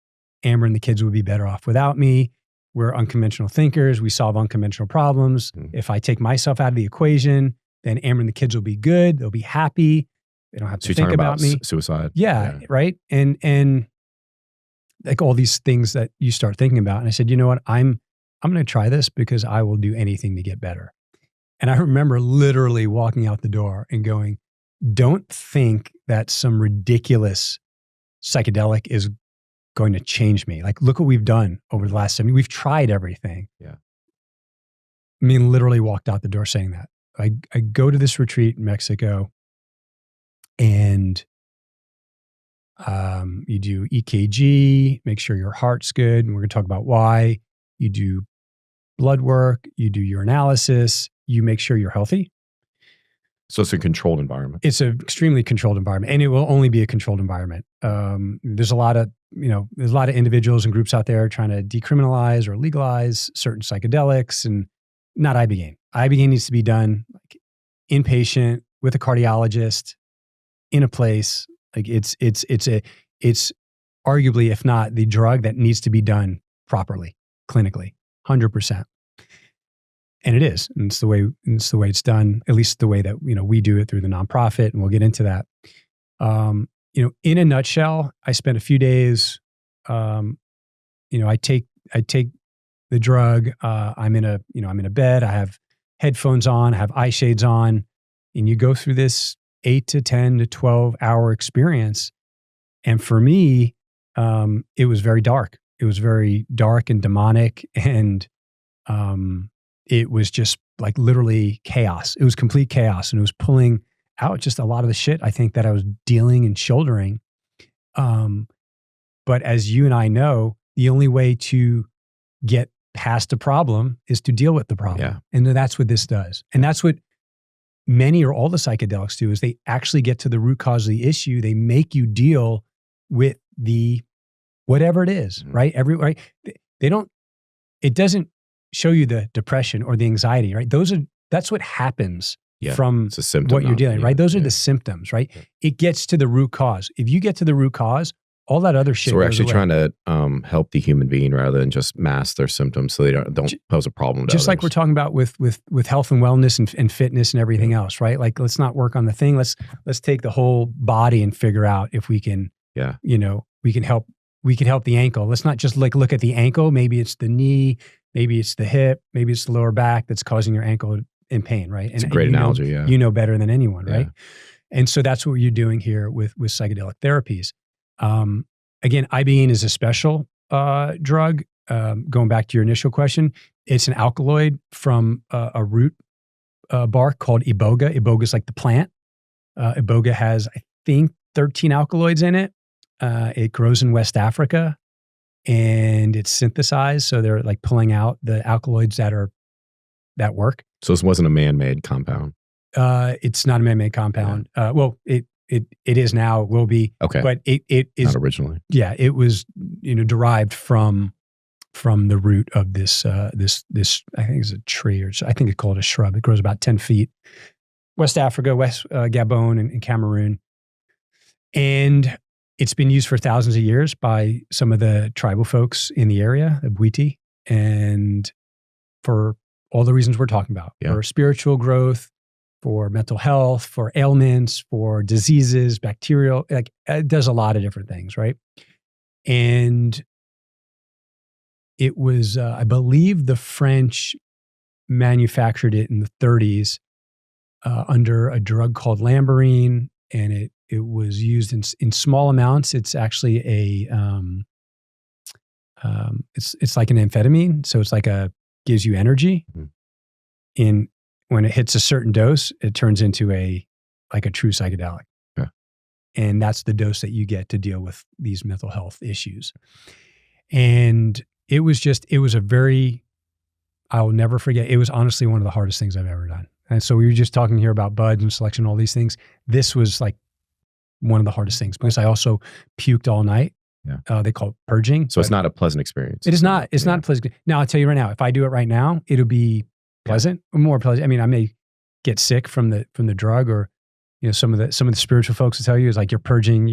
Amber and the kids would be better off without me. We're unconventional thinkers. We solve unconventional problems. If I take myself out of the equation, then Amber and the kids will be good. They'll be happy. They don't have to think about me. Suicide. Yeah. Right. And like all these things that you start thinking about. And I said, you know what? I'm going to try this because I will do anything to get better. And I remember literally walking out the door and going, don't think that some ridiculous psychedelic is going to change me. Like, look what we've done over the last 7 years. We've tried everything. Yeah. I mean, literally walked out the door saying that. I go to this retreat in Mexico. And you do EKG, make sure your heart's good. And we're going to talk about why. You do blood work, you do urinalysis, you make sure you're healthy. So it's a controlled environment. It's an extremely controlled environment, and it will only be a controlled environment. There's a lot of individuals and groups out there trying to decriminalize or legalize certain psychedelics, and not Ibogaine. Ibogaine needs to be done like inpatient with a cardiologist in a place. Like it's arguably, if not the drug that needs to be done properly, clinically, 100%. And it is. And it's the way it's done, at least the way that, we do it through the nonprofit, and we'll get into that. In a nutshell, I spent a few days, I take the drug, I'm in a bed, I have headphones on, I have eye shades on, and you go through this 8 to 10 to 12 hour experience. And for me, it was very dark. It was very dark and demonic, and it was just like literally chaos. It was complete chaos, and it was pulling out just a lot of the shit I think that I was dealing and shouldering. But as you and I know, the only way to get past a problem is to deal with the problem. Yeah. And that's what this does. And that's what many or all the psychedelics do, is they actually get to the root cause of the issue. They make you deal with the whatever it is, right? It doesn't show you the depression or the anxiety, right? That's what happens from it's a symptom, what you're dealing, right? Those are Yeah. the symptoms, right? It gets to the root cause. If you get to the root cause, all that other shit So we're goes actually away. trying to help the human being rather than just mask their symptoms so they don't pose a problem to Just like we're others. talking about with health and wellness and fitness and everything else, right? Like, let's not work on the thing. Let's take the whole body and figure out if we can, we can help the ankle. Let's not just look at the ankle. Maybe it's the knee, maybe it's the hip, maybe it's the lower back that's causing your ankle in pain, right? It's a great analogy, yeah. You know better than anyone, right? Yeah. And so that's what you're doing here with psychedelic therapies. Again, Ibogaine is a special drug. Going back to your initial question, it's an alkaloid from a root bark called Iboga. Iboga is like the plant. Iboga has, I think, 13 alkaloids in it. It grows in West Africa, and it's synthesized. So they're like pulling out the alkaloids that work. So this wasn't a man-made compound. It's not a man-made compound. Well, it is now, will be. Okay. But it is Not originally. Yeah, it was derived from the root of this this I think it's a tree, or I think it's called a shrub. It grows about 10 feet. West Africa, West Gabon, and Cameroon, and it's been used for thousands of years by some of the tribal folks in the area, the Bwiti, and for all the reasons we're talking about, for spiritual growth, for mental health, for ailments, for diseases, bacterial, like it does a lot of different things, right? And it was, I believe the French manufactured it in the 30s under a drug called lamberine, and it was used in small amounts. It's actually it's like an amphetamine, so it's like gives you energy. Mm-hmm. When it hits a certain dose, it turns into a true psychedelic. Yeah. And that's the dose that you get to deal with these mental health issues. And it was a very, I will never forget, it was honestly one of the hardest things I've ever done. And so we were just talking here about buds and selection, all these things. This was like one of the hardest things, because I also puked all night. Yeah. They call it purging. So it's not a pleasant experience. It is not. It's not pleasant. Now, I'll tell you right now, if I do it right now, it'll be pleasant, more pleasant. I mean, I may get sick from the drug, or some of the spiritual folks will tell you is like you're purging,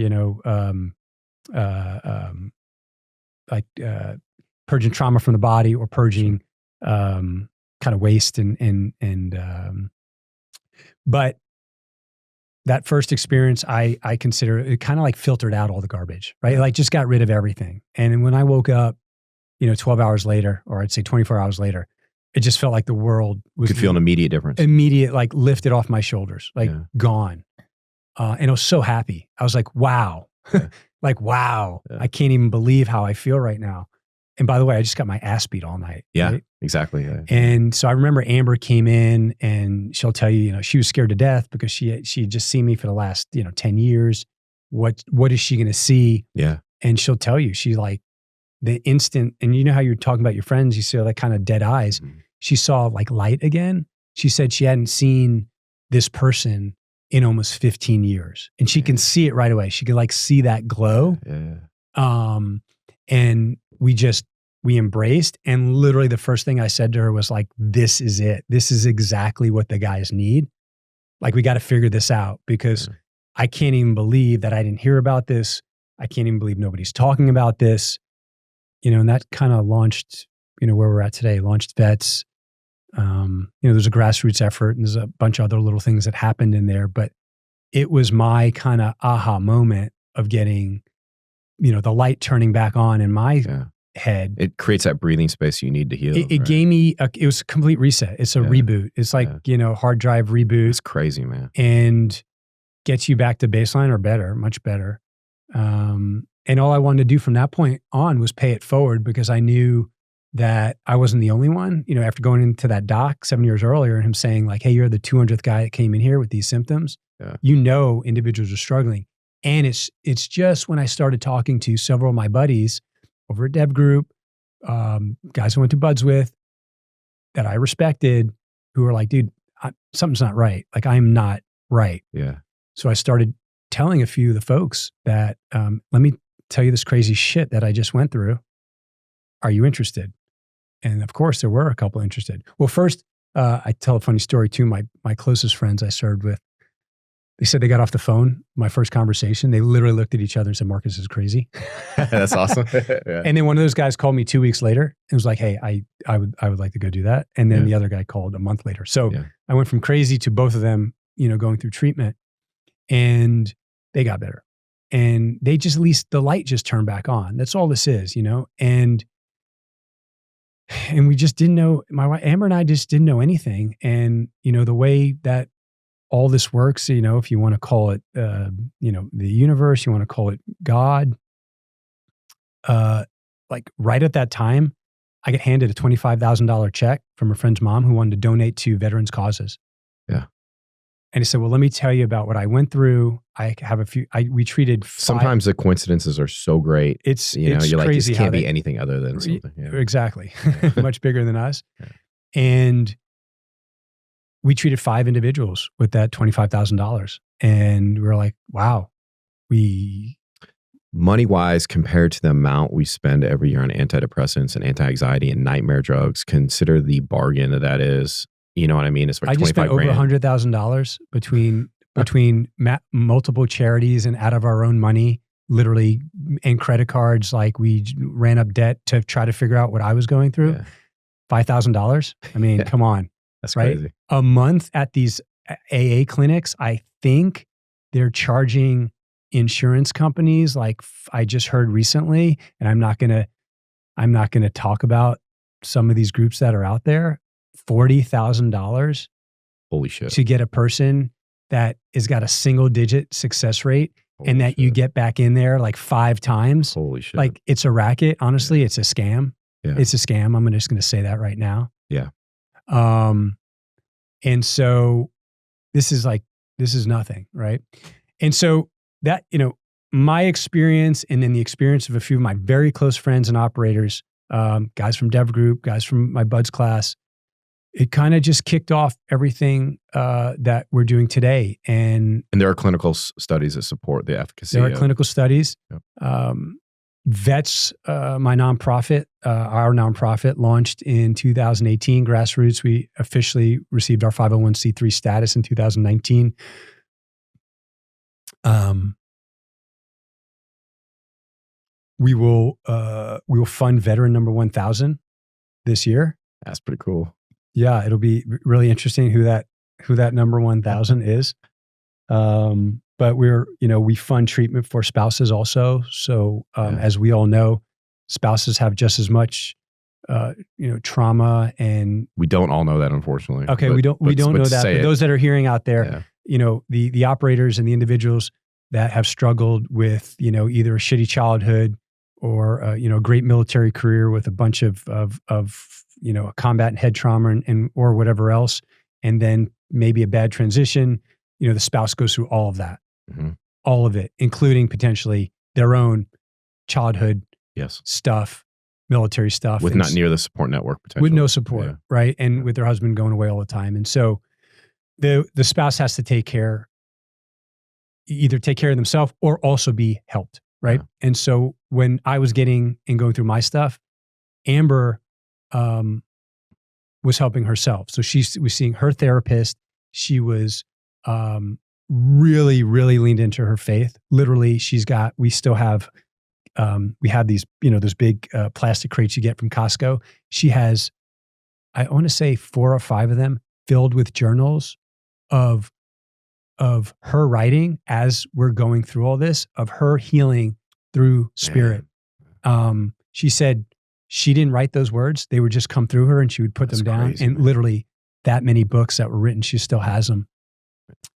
purging trauma from the body, or purging kind of waste but that first experience, I consider it kind of like filtered out all the garbage, right? Like just got rid of everything. And when I woke up, 12 hours later, or I'd say 24 hours later, it just felt like the world was— You could feel an immediate difference. Immediate, like lifted off my shoulders, like gone. And I was so happy. I was like, wow, like, wow, I can't even believe how I feel right now. And by the way, I just got my ass beat all night. Yeah. Right? Exactly. Yeah. And so I remember Amber came in and she'll tell you, she was scared to death because she had just seen me for the last, 10 years. What is she going to see? Yeah. And she'll tell you, she's like the instant, and you know how you're talking about your friends, you see like kind of dead eyes. Mm-hmm. She saw like light again. She said she hadn't seen this person in almost 15 years. And she can see it right away. She can like see that glow. Yeah. And we embraced. And literally the first thing I said to her was like, this is it. This is exactly what the guys need. Like, we got to figure this out because I can't even believe that I didn't hear about this. I can't even believe nobody's talking about this. And that kind of launched, where we're at today, launched Vets. There's a grassroots effort and there's a bunch of other little things that happened in there, but it was my kind of aha moment of getting, the light turning back on in my head. It creates that breathing space you need to heal. It gave me, it was a complete reset. It's a reboot. It's like, hard drive reboot. It's crazy, man. And gets you back to baseline or better, much better. And all I wanted to do from that point on was pay it forward because I knew that I wasn't the only one, after going into that doc 7 years earlier and him saying like, hey, you're the 200th guy that came in here with these symptoms. Yeah. Individuals are struggling. And it's just when I started talking to several of my buddies over at Dev Group, guys I went to Buds with that I respected, who were like, dude, something's not right. Like, I'm not right. Yeah. So I started telling a few of the folks that, let me tell you this crazy shit that I just went through. Are you interested? And of course there were a couple interested. Well, first, I tell a funny story too. My closest friends I served with, they said they got off the phone, my first conversation. They literally looked at each other and said, Marcus is crazy. That's awesome. Yeah. And then one of those guys called me 2 weeks later and was like, hey, I would like to go do that. And then the other guy called a month later. So I went from crazy to both of them, going through treatment, and they got better. And they just, at least the light just turned back on. That's all this is, and we just didn't know, my wife, Amber and I just didn't know anything. And, the way that all this works, if you want to call it, the universe, you want to call it God, like right at that time, I get handed a $25,000 check from a friend's mom who wanted to donate to veterans causes. Yeah. And he said, well, let me tell you about what I went through. We treated sometimes the coincidences are so great. It's you're crazy like, this can't be anything other than something. Yeah. Exactly. Much bigger than us. Yeah. And we treated 5 individuals with that $25,000. And we were like, wow, money-wise, compared to the amount we spend every year on antidepressants and anti-anxiety and nightmare drugs, consider the bargain that is. You know what I mean? It's like I just spent over $100,000 between multiple charities and out of our own money, literally, and credit cards. Like, we ran up debt to try to figure out what I was going through. Yeah. $5,000. I mean, come on. That's right? Crazy. A month at these AA clinics, I think they're charging insurance companies, like I just heard recently, and I'm not gonna talk about some of these groups that are out there, $40,000. Holy shit. To get a person that has got a single-digit success rate. Holy and that shit. You get back in there like 5 times. Holy shit. Like, it's a racket. Honestly, yeah. It's a scam. Yeah. It's a scam. I'm just going to say that right now. Yeah. And so this is nothing, right? And so that, my experience, and then the experience of a few of my very close friends and operators, guys from Dev Group, guys from my Buds class, it kind of just kicked off everything that we're doing today. And there are clinical studies that support the efficacy. There are clinical studies. Yep. Vets, my nonprofit, our nonprofit launched in 2018, Grassroots. We officially received our 501c3 status in 2019. We will fund veteran number 1,000 this year. That's pretty cool. Yeah, it'll be really interesting who that number 1,000 is. But we fund treatment for spouses also. So as we all know, spouses have just as much, trauma, and we don't all know that, unfortunately. Okay, we don't know that. But those that are hearing out there, the operators and the individuals that have struggled with, either a shitty childhood or a great military career with a bunch of a combat and head trauma and or whatever else, and then maybe a bad transition, the spouse goes through all of that, all of it, including potentially their own childhood stuff, military stuff. With not near the support network potentially. With no support, right? And with their husband going away all the time. And so the spouse has to either take care of themselves or also be helped, right? Yeah. And so when I was getting and going through my stuff, Amber was helping herself. So she was seeing her therapist. She was really, really leaned into her faith. Literally, we still have, we have these, those big plastic crates you get from Costco. She has, I want to say 4 or 5 of them filled with journals of her writing as we're going through all this, of her healing through spirit. She said she didn't write those words. They would just come through her and she would put them down. Crazy, and literally that many books that were written, she still has them.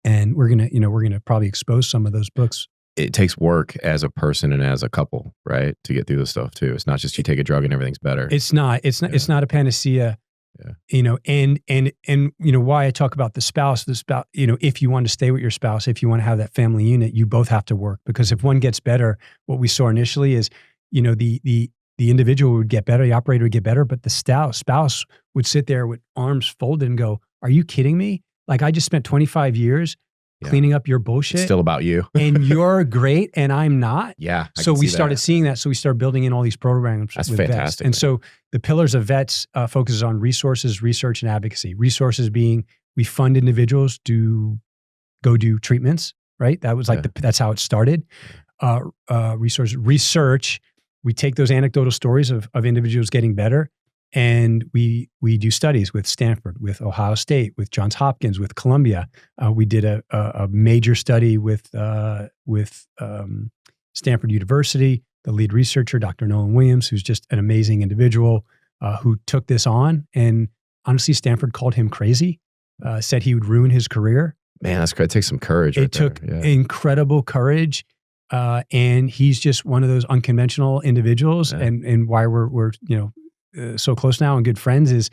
And we're going to probably expose some of those books. It takes work as a person and as a couple, right? To get through this stuff too. It's not just you take a drug and everything's better. It's not a panacea. Yeah. And why I talk about the spouse, if you want to stay with your spouse, if you want to have that family unit, you both have to work, because if one gets better, what we saw initially is, the individual would get better, the operator would get better, but the spouse would sit there with arms folded and go, "Are you kidding me? Like, I just spent 25 years cleaning up your bullshit. It's still about you. And you're great and I'm not." Yeah. So we started seeing that. So we started building in all these programs. That's with fantastic. Vets. And so the pillars of Vets focuses on resources, research, and advocacy. Resources being, we fund individuals to go do treatments, right? That was that's how it started. Research, we take those anecdotal stories of individuals getting better, and we do studies with Stanford, with Ohio State, with Johns Hopkins, with Columbia. We did a major study with Stanford University. The lead researcher, Dr. Nolan Williams, who's just an amazing individual, who took this on. And honestly, Stanford called him crazy, said he would ruin his career. Man, that's great. It takes some courage. It took incredible courage. And he's just one of those unconventional individuals. Yeah. And why we're so close now and good friends is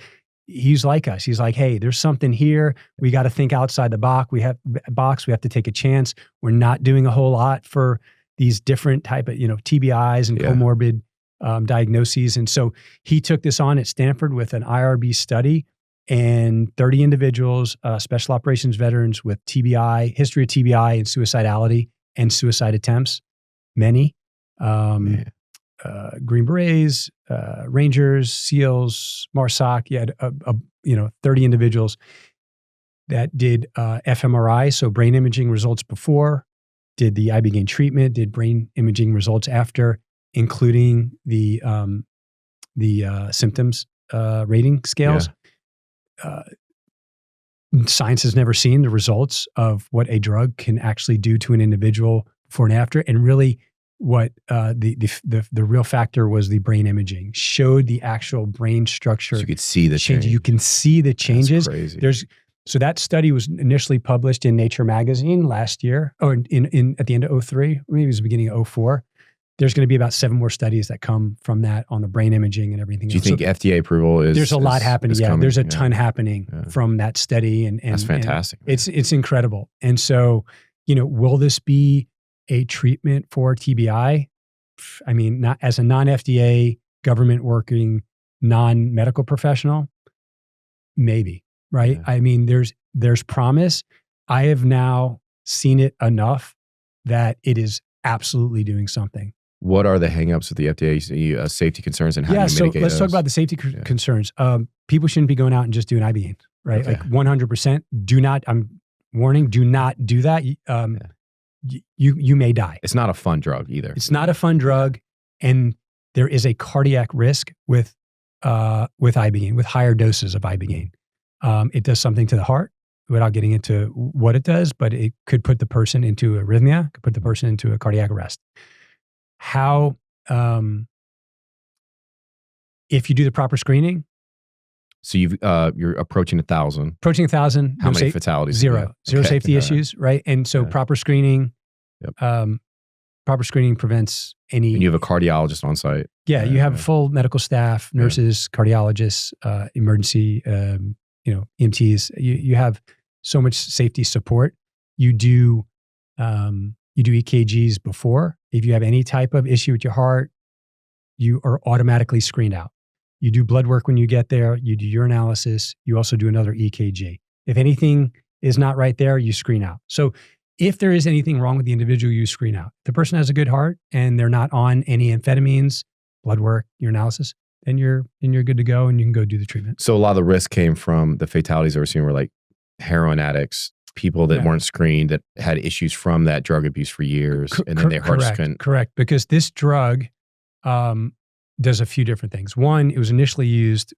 he's like us. He's like, hey, there's something here. We got to think outside the box. We have to take a chance. We're not doing a whole lot for these different type of, TBIs and comorbid diagnoses. And so he took this on at Stanford with an IRB study, and 30 individuals, special operations veterans with TBI, history of TBI and suicidality and suicide attempts, many. Green Berets, Rangers, SEALs, MARSOC. You had 30 individuals that did fMRI, so brain imaging results before, did the Ibogaine treatment, did brain imaging results after, including the symptoms rating scales. Yeah. Science has never seen the results of what a drug can actually do to an individual before and after, and really what the real factor was the brain imaging showed the actual brain structure. So you could see the change. You can see the changes. That's crazy. So that study was initially published in Nature magazine last year, or in at the end of 2003, maybe it was the beginning of 2004. There's going to be about 7 more studies that come from that on the brain imaging and everything else. Do you think FDA approval is? There's a lot happening. Yeah, there's a ton happening Yeah. from that study, and That's fantastic. And it's incredible. And so, will this be a treatment for TBI? I mean, not as a non-FDA government working non-medical professional, maybe, right? Yeah. I mean, there's promise. I have now seen it enough that it is absolutely doing something. What are the hangups with the FDA, safety concerns, and how do you mitigate let's those? talk about the safety concerns. People shouldn't be going out and just doing Ibogaine, right? Okay. Like 100%. Do not, I'm warning, do not do that. You may die. It's not a fun drug either. It's not a fun drug, and there is a cardiac risk with Ibogaine, with higher doses of Ibogaine. It does something to the heart without getting into what it does, but it could put the person into arrhythmia, could put the person into a cardiac arrest. How, if you do the proper screening. So you're approaching 1,000. Approaching 1,000. How many fatalities? Zero safety issues, right? And so proper screening, proper screening prevents any. And you have a cardiologist on site. Yeah, you have full medical staff, nurses, cardiologists, emergency, EMTs. You have so much safety support. You do EKGs before. If you have any type of issue with your heart, you are automatically screened out. You do blood work when you get there. You do urinalysis. You also do another EKG. If anything is not right there, you screen out. So if there is anything wrong with the individual, you screen out. If the person has a good heart and they're not on any amphetamines, blood work, urinalysis, then you're good to go and you can go do the treatment. So a lot of the risk came from the fatalities we're seeing were like heroin addicts, people that weren't screened, that had issues from that drug abuse for years, and then their hearts couldn't. Correct, because this drug does a few different things. One, it was initially used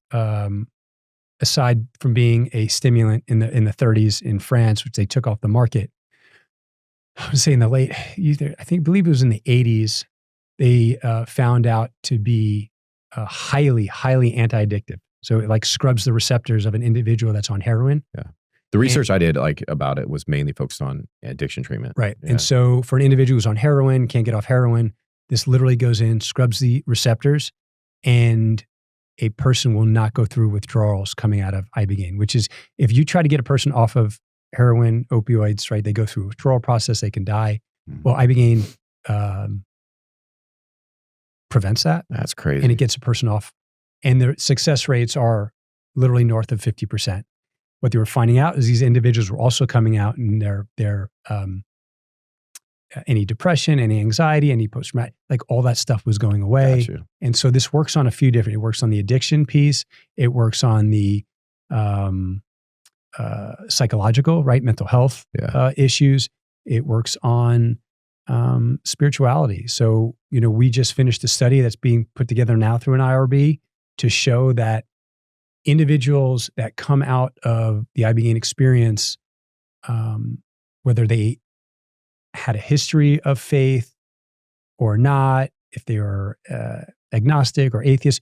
aside from being a stimulant in the 30s in France, which they took off the market. I would say in the late, I believe it was in the 80s, they found out to be highly, highly anti-addictive. So it like scrubs the receptors of an individual that's on heroin. Yeah. The research I did about it was mainly focused on addiction treatment. Right. Yeah. And so for an individual who's on heroin, can't get off heroin, this literally goes in, scrubs the receptors, and a person will not go through withdrawals coming out of Ibogaine, which is if you try to get a person off of heroin, opioids, right, they go through a withdrawal process, they can die. Mm-hmm. Well, Ibogaine prevents that. That's crazy. And it gets a person off. And the success rates are literally north of 50%. What they were finding out is these individuals were also coming out and their any depression, any anxiety, any post-traumatic, like all that stuff was going away. Got you. And so this works on a few different, it works on the addiction piece. It works on the psychological, right? Mental health issues. It works on spirituality. So, we just finished a study that's being put together now through an IRB to show that individuals that come out of the Ibogaine experience, whether they had a history of faith or not, if they are agnostic or atheist,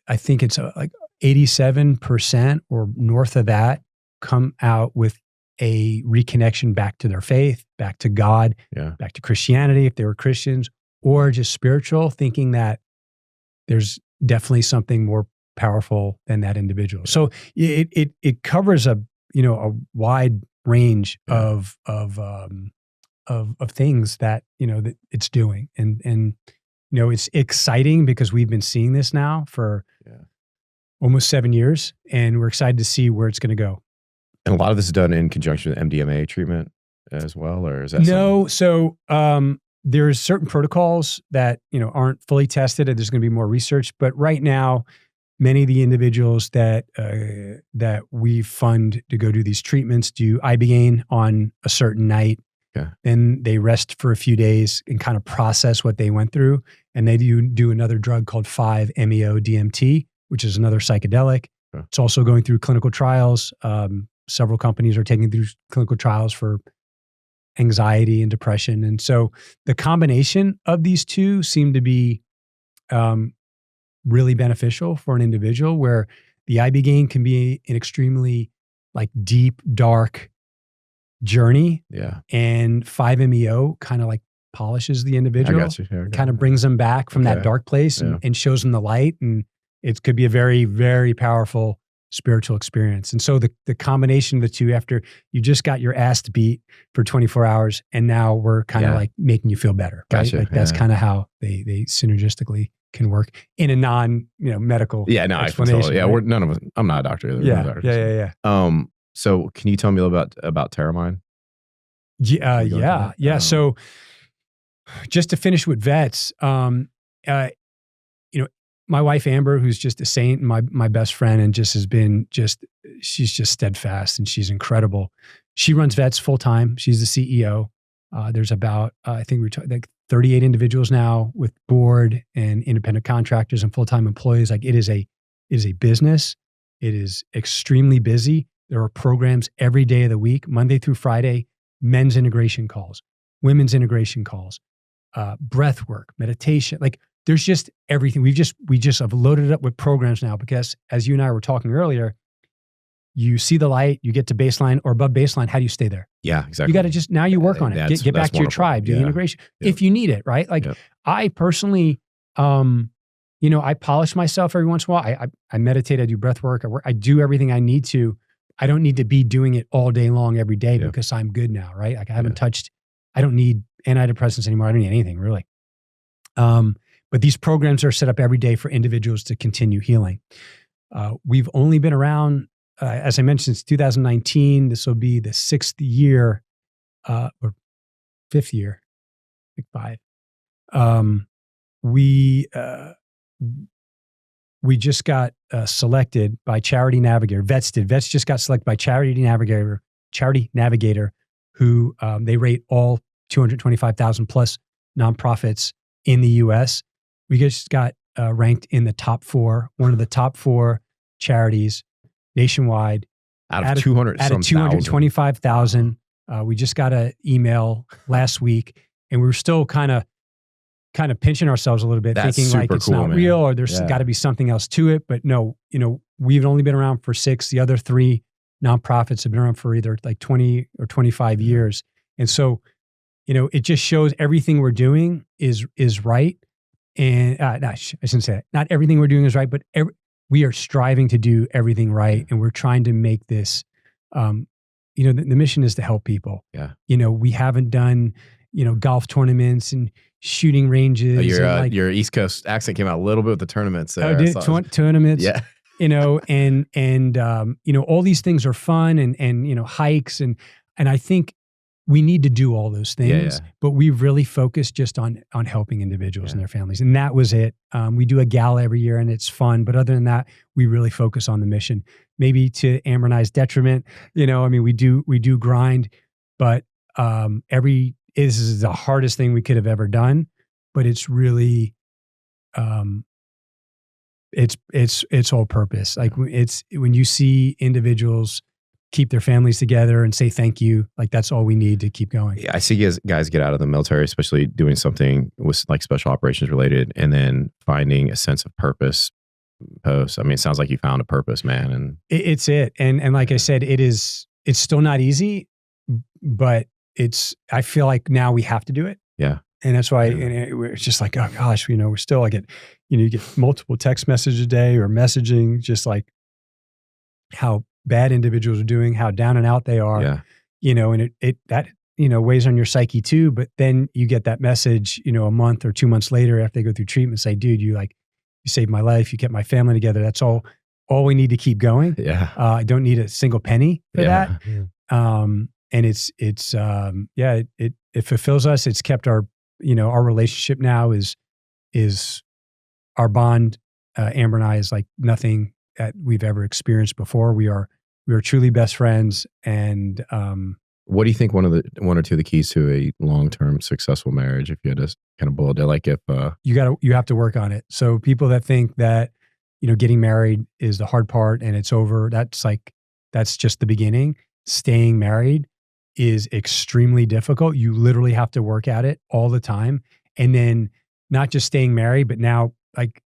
I think it's like 87% or north of that come out with a reconnection back to their faith, back to God, back to Christianity, if they were Christians, or just spiritual, thinking that there's definitely something more powerful than that individual. So it covers a wide range of things that that it's doing, and it's exciting because we've been seeing this now for almost 7 years, and we're excited to see where it's going to go. And a lot of this is done in conjunction with MDMA treatment as well, or is that no? So there's certain protocols that aren't fully tested, and there's going to be more research. But right now, many of the individuals that we fund to go do these treatments do Ibogaine on a certain night. Okay. Then they rest for a few days and kind of process what they went through. And they do another drug called 5-MeO-DMT, which is another psychedelic. Okay. It's also going through clinical trials. Several companies are taking through clinical trials for anxiety and depression. And so the combination of these two seem to be really beneficial for an individual, where the Ibogaine can be an extremely like deep, dark journey. Yeah. And 5-MeO kind of like polishes the individual, I got you. Yeah, kind of brings them back from that dark place and shows them the light. And it could be a very, very powerful spiritual experience. And so the combination of the two, after you just got your ass beat for 24 hours, and now we're kind of like making you feel better. Right? Gotcha. Like that's kind of how they synergistically can work in a non-medical explanation. Totally. Yeah, right? we're none of us. I'm not a doctor either. Yeah. So can you tell me a little about Terramine? Yeah. So just to finish with vets, my wife, Amber, who's just a saint, my best friend, and she's just steadfast and she's incredible. She runs vets full time. She's the CEO. There's about, I think we're talking like 38 individuals now with board and independent contractors and full-time employees. Like it is a business. It is extremely busy. There are programs every day of the week, Monday through Friday, men's integration calls, women's integration calls, breath work, meditation. Like there's just everything. We just have loaded it up with programs now because, as you and I were talking earlier, you see the light, you get to baseline or above baseline. How do you stay there? Yeah, exactly. You got to just, now you work on it. Get back to your tribe, do the integration. If you need it, right? Like I personally, I polish myself every once in a while. I meditate, I do breath work, I do everything I need to. I don't need to be doing it all day long every day because I'm good now, right? Like I haven't touched, I don't need antidepressants anymore. I don't need anything really. But these programs are set up every day for individuals to continue healing. We've only been around, as I mentioned, since 2019. This will be the 6th year, or 5th year, like 5. We just got selected by Charity Navigator. Vets just got selected by Charity Navigator, who they rate all 225,000 plus nonprofits in the U.S. We just got ranked in the top 4, one of the top 4 charities nationwide. Out of 225,000. We just got an email last week, and we were still kind of pinching ourselves a little bit, thinking like it's not real or there's got to be something else to it. But no, we've only been around for 6. The other 3 nonprofits have been around for either like 20 or 25 years. And so, it just shows everything we're doing is right. And I shouldn't say that. Not everything we're doing is right, but we are striving to do everything right. And we're trying to make this, the mission is to help people. Yeah. We haven't done, golf tournaments and shooting ranges. Your East Coast accent came out a little bit with the tournaments there. Tournaments. Yeah. And all these things are fun and hikes. And I think we need to do all those things, but we really focus just on helping individuals and their families. And that was it. We do a gala every year and it's fun. But other than that, we really focus on the mission, maybe to Amber and I's detriment. We do grind, but this is the hardest thing we could have ever done, but it's really, it's all purpose. Like it's when you see individuals keep their families together and say thank you, like that's all we need to keep going. Yeah, I see guys get out of the military, especially doing something with like special operations related, and then finding a sense of purpose post. It sounds like you found a purpose, man. And it's it. And like I said, it's still not easy, but I feel like now we have to do it. Yeah. And that's why it's just like, oh gosh, we're still like you get multiple text messages a day or messaging, just like how bad individuals are doing, how down and out they are, and that weighs on your psyche too. But then you get that message, a month or 2 months later after they go through treatment, say, dude, you saved my life. You kept my family together. That's all we need to keep going. Yeah. I don't need a single penny for that. Yeah. And it fulfills us. It's kept our relationship now is our bond. Amber and I is like nothing that we've ever experienced before. We are truly best friends. And what do you think one or two of the keys to a long-term successful marriage, if you had to kind of boil it down, like if you have to work on it. So people that think that getting married is the hard part and it's over, that's just the beginning. Staying married is extremely difficult. You literally have to work at it all the time. And then not just staying married, but now like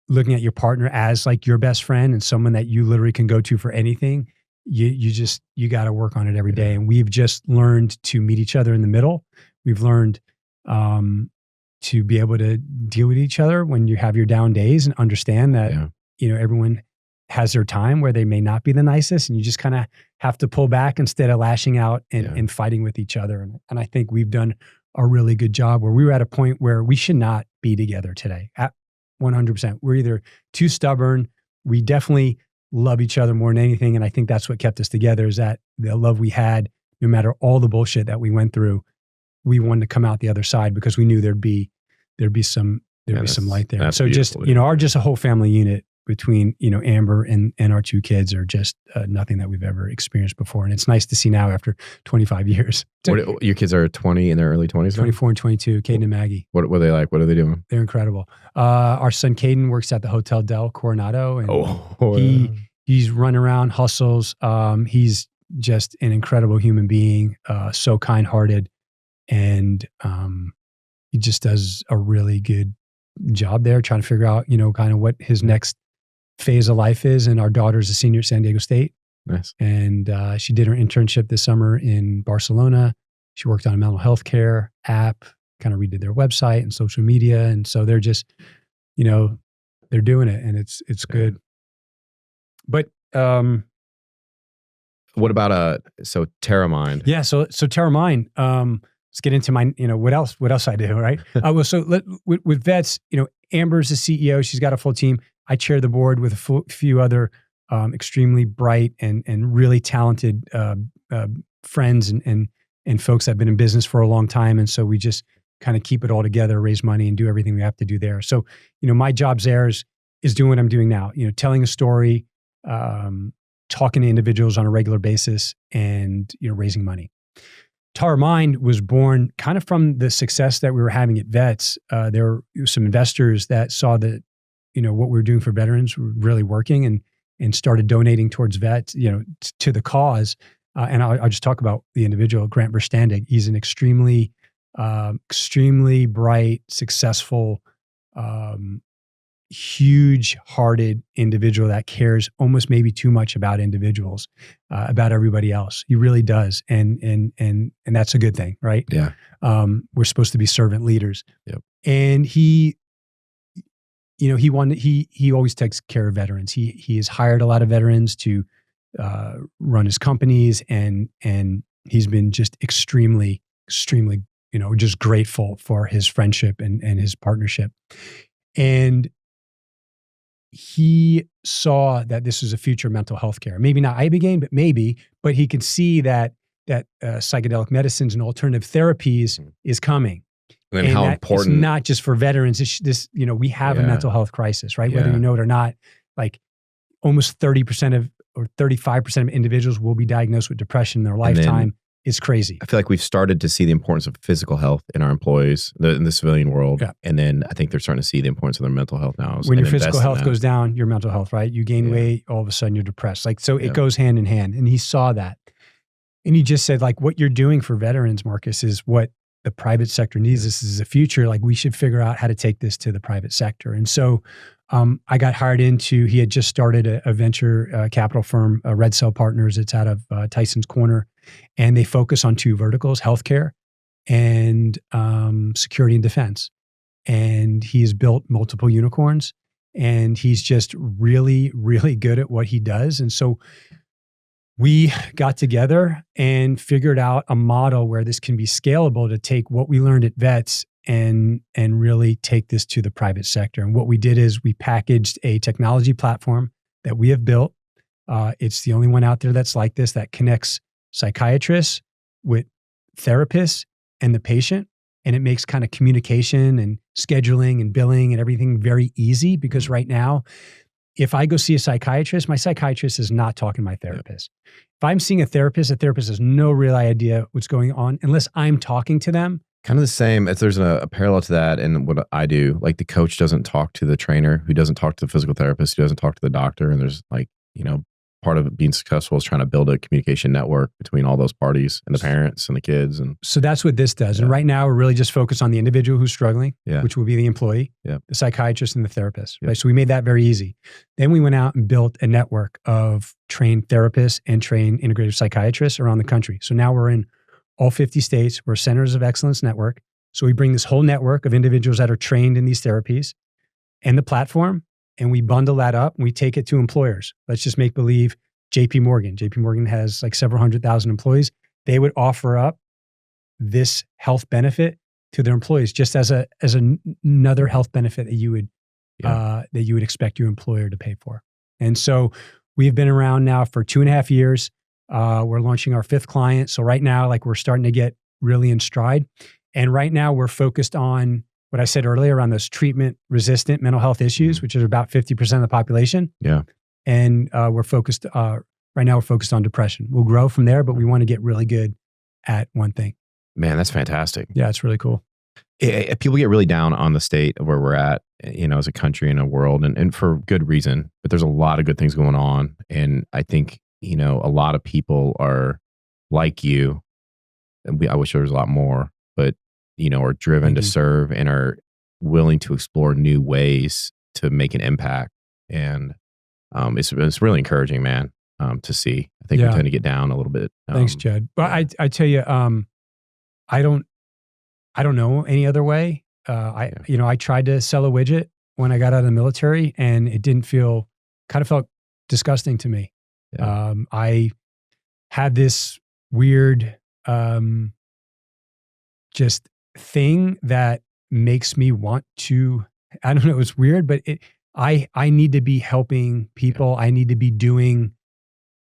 looking at your partner as like your best friend and someone that you literally can go to for anything. You got to work on it every day. And we've just learned to meet each other in the middle. We've learned to be able to deal with each other when you have your down days and understand that, everyone has their time where they may not be the nicest, and you just kind of have to pull back instead of lashing out and fighting with each other. And I think we've done a really good job where we were at a point where we should not be together today at 100%. We're either too stubborn. We definitely love each other more than anything. And I think that's what kept us together, is that the love we had, no matter all the bullshit that we went through, we wanted to come out the other side because we knew there'd be some light there. So just, just a whole family unit between, Amber and our 2 kids are just nothing that we've ever experienced before. And it's nice to see now after 25 years. Your kids are 20 in their early 20s? 24 and 22, Caden and Maggie. What are they like? What are they doing? They're incredible. Our son Caden works at the Hotel Del Coronado, and he's run around, hustles. He's just an incredible human being, so kind-hearted. And he just does a really good job there, trying to figure out, kind of what his next phase of life is. And our daughter's a senior at San Diego State. Nice. And she did her internship this summer in Barcelona. She worked on a mental health care app, kind of redid their website and social media. And so they're just, they're doing it, and it's good. But what about so TerraMind? yeah, so TerraMind. Let's get into my, what else I do, right? Well, so with vets, Amber's the CEO. She's got a full team. I chair the board with a few other extremely bright and really talented friends and folks that have been in business for a long time. And so we just kind of keep it all together, raise money, and do everything we have to do there. So, my job there is doing what I'm doing now, telling a story, talking to individuals on a regular basis, and, raising money. TerraMind was born kind of from the success that we were having at Vets. There were some investors that saw that, what we were doing for veterans were really working and started donating towards vets, to the cause. And I'll just talk about the individual, Grant Verstandig. He's an extremely bright, successful, huge-hearted individual that cares almost maybe too much about individuals, about everybody else. He really does, and that's a good thing, right? Yeah. We're supposed to be servant leaders. Yep. And he always takes care of veterans. He has hired a lot of veterans to run his companies, and he's been just extremely, just grateful for his friendship and his partnership. And he saw that this was a future of mental health care. Maybe not Ibogaine, but he could see that psychedelic medicines and alternative therapies is coming. And how important. It's not just for veterans. It's this, we have a mental health crisis, right? Whether you know it or not, like almost 30% or 35% of individuals will be diagnosed with depression in their lifetime. It's crazy. I feel like we've started to see the importance of physical health in our employees, in the civilian world. Yeah. And then I think they're starting to see the importance of their mental health now. When your physical health goes down, your mental health, right? You gain weight, all of a sudden you're depressed. It goes hand in hand. And he saw that. And he just said, what you're doing for veterans, Marcus, is what the private sector needs. This is the future. We should figure out how to take this to the private sector. And so I got hired he had just started a venture capital firm, Red Cell Partners. It's out of Tyson's Corner. And they focus on two verticals, healthcare and security and defense. And he's built multiple unicorns, and he's just really, really good at what he does. And so we got together and figured out a model where this can be scalable to take what we learned at Vets and really take this to the private sector. And what we did is we packaged a technology platform that we have built. It's the only one out there that's like this, that connects psychiatrists with therapists and the patient. And it makes kind of communication and scheduling and billing and everything very easy, because right now, if I go see a psychiatrist, my psychiatrist is not talking to my therapist. If I'm seeing a therapist has no real idea what's going on unless I'm talking to them. Kind of the same as there's a parallel to that in what I do. Like the coach doesn't talk to the trainer, who doesn't talk to the physical therapist, who doesn't talk to the doctor. And there's part of it being successful is trying to build a communication network between all those parties and the parents and the kids. And so that's what this does. And right now we're really just focused on the individual who's struggling, which will be the employee, the psychiatrist, and the therapist. Right? So we made that very easy. Then we went out and built a network of trained therapists and trained integrative psychiatrists around the country. So now we're in all 50 states. We're a Centers of Excellence network. So we bring this whole network of individuals that are trained in these therapies and the platform, and we bundle that up and we take it to employers. Let's just make believe JP Morgan has several 100,000 employees. They would offer up this health benefit to their employees just as another health benefit that you would expect your employer to pay for. And so we've been around now for 2.5 years. We're launching our 5th client. So right now, we're starting to get really in stride. And right now we're focused on what I said earlier around those treatment-resistant mental health issues, which is about 50% of the population. Yeah. And we're focused, right now we're focused on depression. We'll grow from there, but we want to get really good at one thing. Man, that's fantastic. Yeah, it's really cool. People get really down on the state of where we're at, as a country and a world, and for good reason, but there's a lot of good things going on. And I think, a lot of people are like you, and I wish there was a lot more, but, are driven to serve and are willing to explore new ways to make an impact. And it's really encouraging, man, to see. I think we tend to get down a little bit. Thanks, Jed. But I tell you, I don't know any other way. I tried to sell a widget when I got out of the military, and it didn't feel, kind of felt disgusting to me. Yeah. I had this weird, just thing that makes me want to, I don't know, it's weird, but I need to be helping people. I need to be doing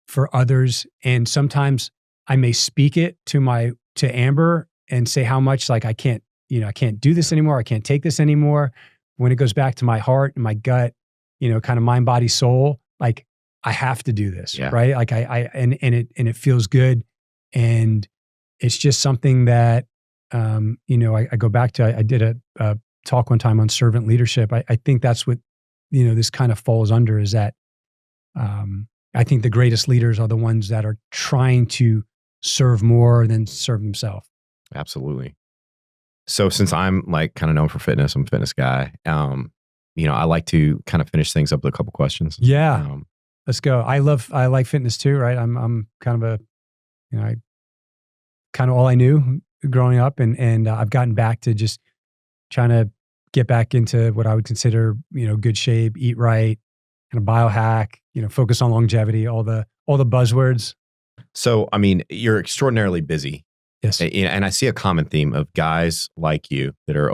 for others. And sometimes I may speak it to Amber and say how much, like, I can't do this anymore. I can't take this anymore. When it goes back to my heart and my gut, kind of mind, body, soul, like, I have to do this. Yeah. Right. Like and it feels good. And it's just something that, I go back to, I did a talk one time on servant leadership. I think that's what, this kind of falls under, is that, I think the greatest leaders are the ones that are trying to serve more than serve themselves. Absolutely. So since I'm like kind of known for fitness, I'm a fitness guy. I like to kind of finish things up with a couple questions. Yeah. Let's go. I like fitness too, right? I'm kind of kind of all I knew growing up, and I've gotten back to just trying to get back into what I would consider, good shape, eat right, kind of biohack, focus on longevity, all the buzzwords. So, I mean, you're extraordinarily busy. Yes. And I see a common theme of guys like you that are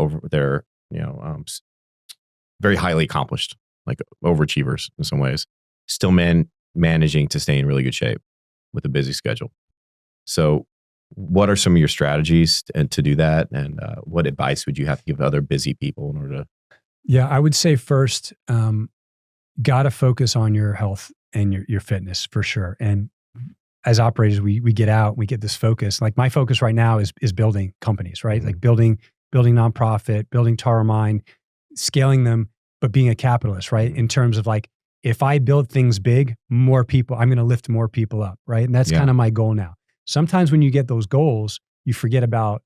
very highly accomplished, like overachievers in some ways, still managing to stay in really good shape with a busy schedule. So what are some of your strategies to do that? And what advice would you have to give other busy people in order to? Yeah, I would say first, got to focus on your health and your fitness for sure. And as operators, we get out, we get this focus. Like, my focus right now is building companies, right? Mm-hmm. Like building nonprofit, building Tara Mind, scaling them, but being a capitalist, right? In terms of, like, if I build things big, more people, I'm going to lift more people up, right? And that's kind of my goal now. Sometimes when you get those goals, you forget about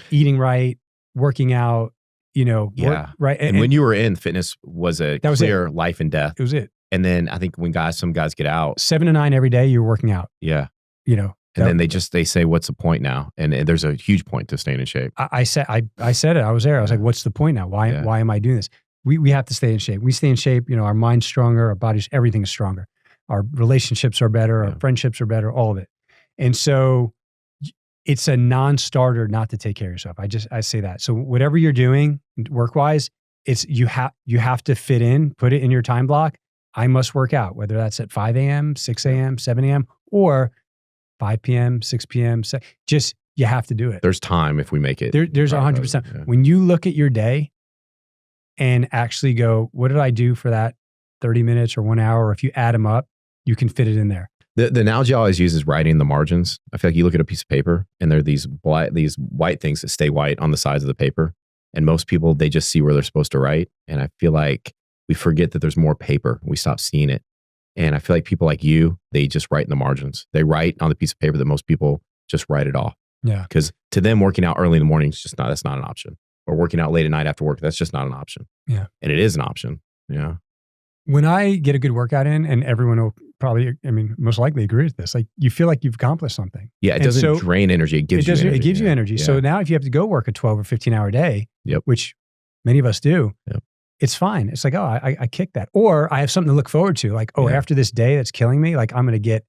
eating right, working out, right? And when you were in, fitness was a clear life and death. It was it. And then I think when some guys get out, 7 to 9 every day, you're working out. Yeah. And then they say, what's the point now? And there's a huge point to staying in shape. I said it. I was there. I was like, what's the point now? Why am I doing this? We have to stay in shape. We stay in shape. Our mind's stronger, our body's, everything is stronger. Our relationships are better. Our friendships are better, all of it. And so it's a non-starter not to take care of yourself. I say that. So whatever you're doing work-wise, you have to fit in, put it in your time block. I must work out, whether that's at 5 a.m., 6 a.m., 7 a.m., or 5 p.m., 6 p.m. Just, you have to do it. There's time if we make it. There's 100%. Yeah. When you look at your day and actually go, what did I do for that 30 minutes or 1 hour? Or if you add them up, you can fit it in there. The analogy I always use is writing the margins. I feel like you look at a piece of paper and there are these white things that stay white on the sides of the paper. And most people, they just see where they're supposed to write. And I feel like we forget that there's more paper. We stop seeing it. And I feel like people like you, they just write in the margins. They write on the piece of paper that most people just write it off. Yeah. Because to them, working out early in the morning is just that's not an option. Or working out late at night after work, that's just not an option. Yeah. And it is an option. Yeah. When I get a good workout in, and everyone will probably, most likely agree with this, like, you feel like you've accomplished something. Yeah, it doesn't drain energy. It gives you energy. It gives you energy. Yeah. So now if you have to go work a 12 or 15 hour day, Yep. which many of us do, Yep. It's fine. It's like, oh, I kicked that. Or I have something to look forward to. Like, after this day that's killing me, like, I'm going to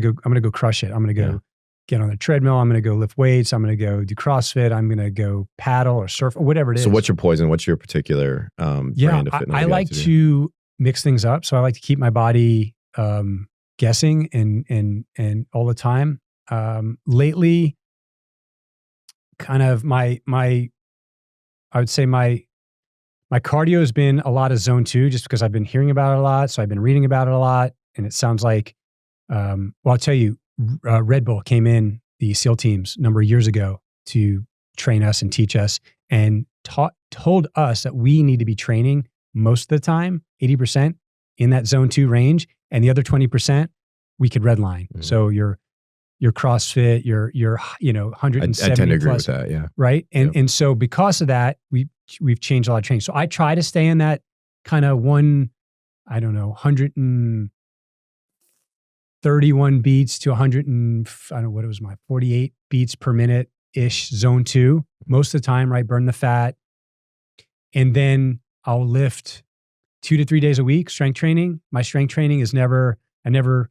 go crush it. I'm going to go get on the treadmill. I'm going to go lift weights. I'm going to go do CrossFit. I'm going to go paddle or surf or whatever it is. So what's your poison? What's your particular brand of fitness? I like to mix things up. So I like to keep my body guessing and all the time. Lately, kind of my I would say my cardio has been a lot of zone 2, just because I've been hearing about it a lot. So I've been reading about it a lot. And it sounds like, I'll tell you, Red Bull came in the SEAL teams a number of years ago to train us and teach us, and told us that we need to be training most of the time, 80% in that zone 2 range. And the other 20%, we could redline. Mm-hmm. So your CrossFit, your 170 I tend to agree plus, with that, yeah. Right? And so because of that, we've changed a lot of training. So I try to stay in that kind of 131 beats to 48 beats per minute-ish zone 2. Most of the time, right? Burn the fat. And then I'll lift 2 to 3 days a week, strength training. My strength training is I never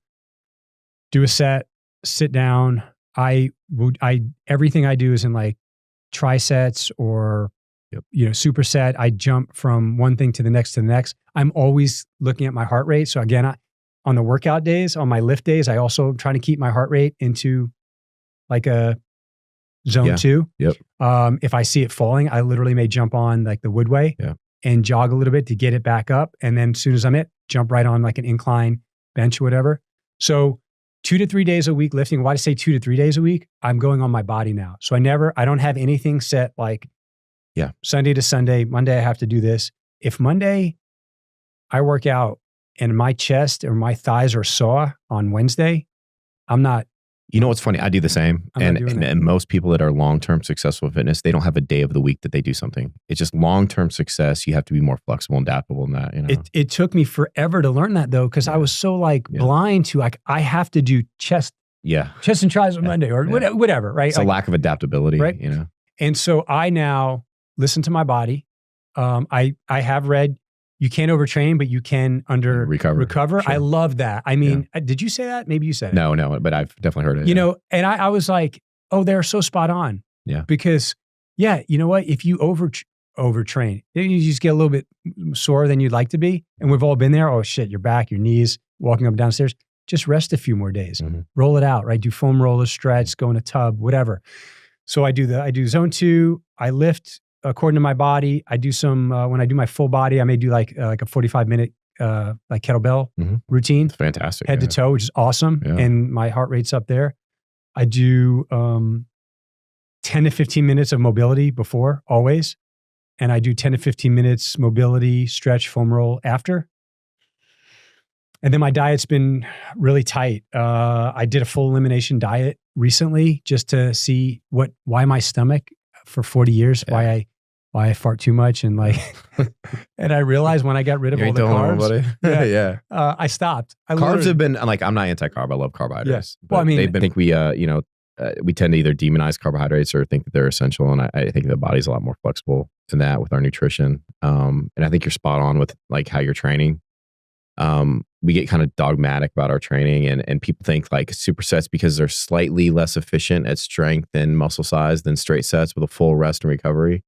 do a set, sit down. Everything I do is in like trisets or, superset. I jump from one thing to the next to the next. I'm always looking at my heart rate. So again, on the workout days, on my lift days, I also try to keep my heart rate into like a zone 2. Yep. If I see it falling, I literally may jump on like the woodway and jog a little bit to get it back up. And then as soon as I'm jump right on like an incline bench or whatever. So 2 to 3 days a week lifting. Why do I say 2 to 3 days a week? I'm going on my body now. So I don't have anything set like Sunday to Sunday. Monday, I have to do this. If Monday I work out and my chest or my thighs are sore on Wednesday, I'm not. You know what's funny? I do the same. And most people that are long-term successful in fitness, they don't have a day of the week that they do something. It's just long-term success. You have to be more flexible and adaptable in that. You know? It took me forever to learn that though, because I was so blind to like, I have to do chest and tries on Monday or whatever, right? It's a lack of adaptability, right? You know? And so I now listen to my body. I have read, you can't overtrain, but you can recover. Sure. I love that. I mean, did you say that? Maybe you said it. No, but I've definitely heard it. You know, and I was like, oh, they're so spot on. Yeah. Because you know what? If you overtrain, you just get a little bit sore than you'd like to be. And we've all been there. Oh shit, your back, your knees, walking up and downstairs. Just rest a few more days. Mm-hmm. Roll it out, right? Do foam rollers, stretch, go in a tub, whatever. So I do zone 2. I lift according to my body. I do some, when I do my full body, I may do like a 45-minute like kettlebell routine. It's fantastic. Head to toe, which is awesome. Yeah. And my heart rate's up there. I do 10 to 15 minutes of mobility before, always. And I do 10 to 15 minutes mobility, stretch, foam roll after. And then my diet's been really tight. I did a full elimination diet recently just to see why my stomach for 40 years, why I fart too much and like, and I realized when I got rid of all the carbs, I stopped. Carbs have been like, I'm not anti-carb. I love carbohydrates. Yeah. Well, I mean, I think we tend to either demonize carbohydrates or think that they're essential. And I think the body's a lot more flexible than that with our nutrition. And I think you're spot on with like how you're training. We get kind of dogmatic about our training and people think like supersets because they're slightly less efficient at strength and muscle size than straight sets with a full rest and recovery.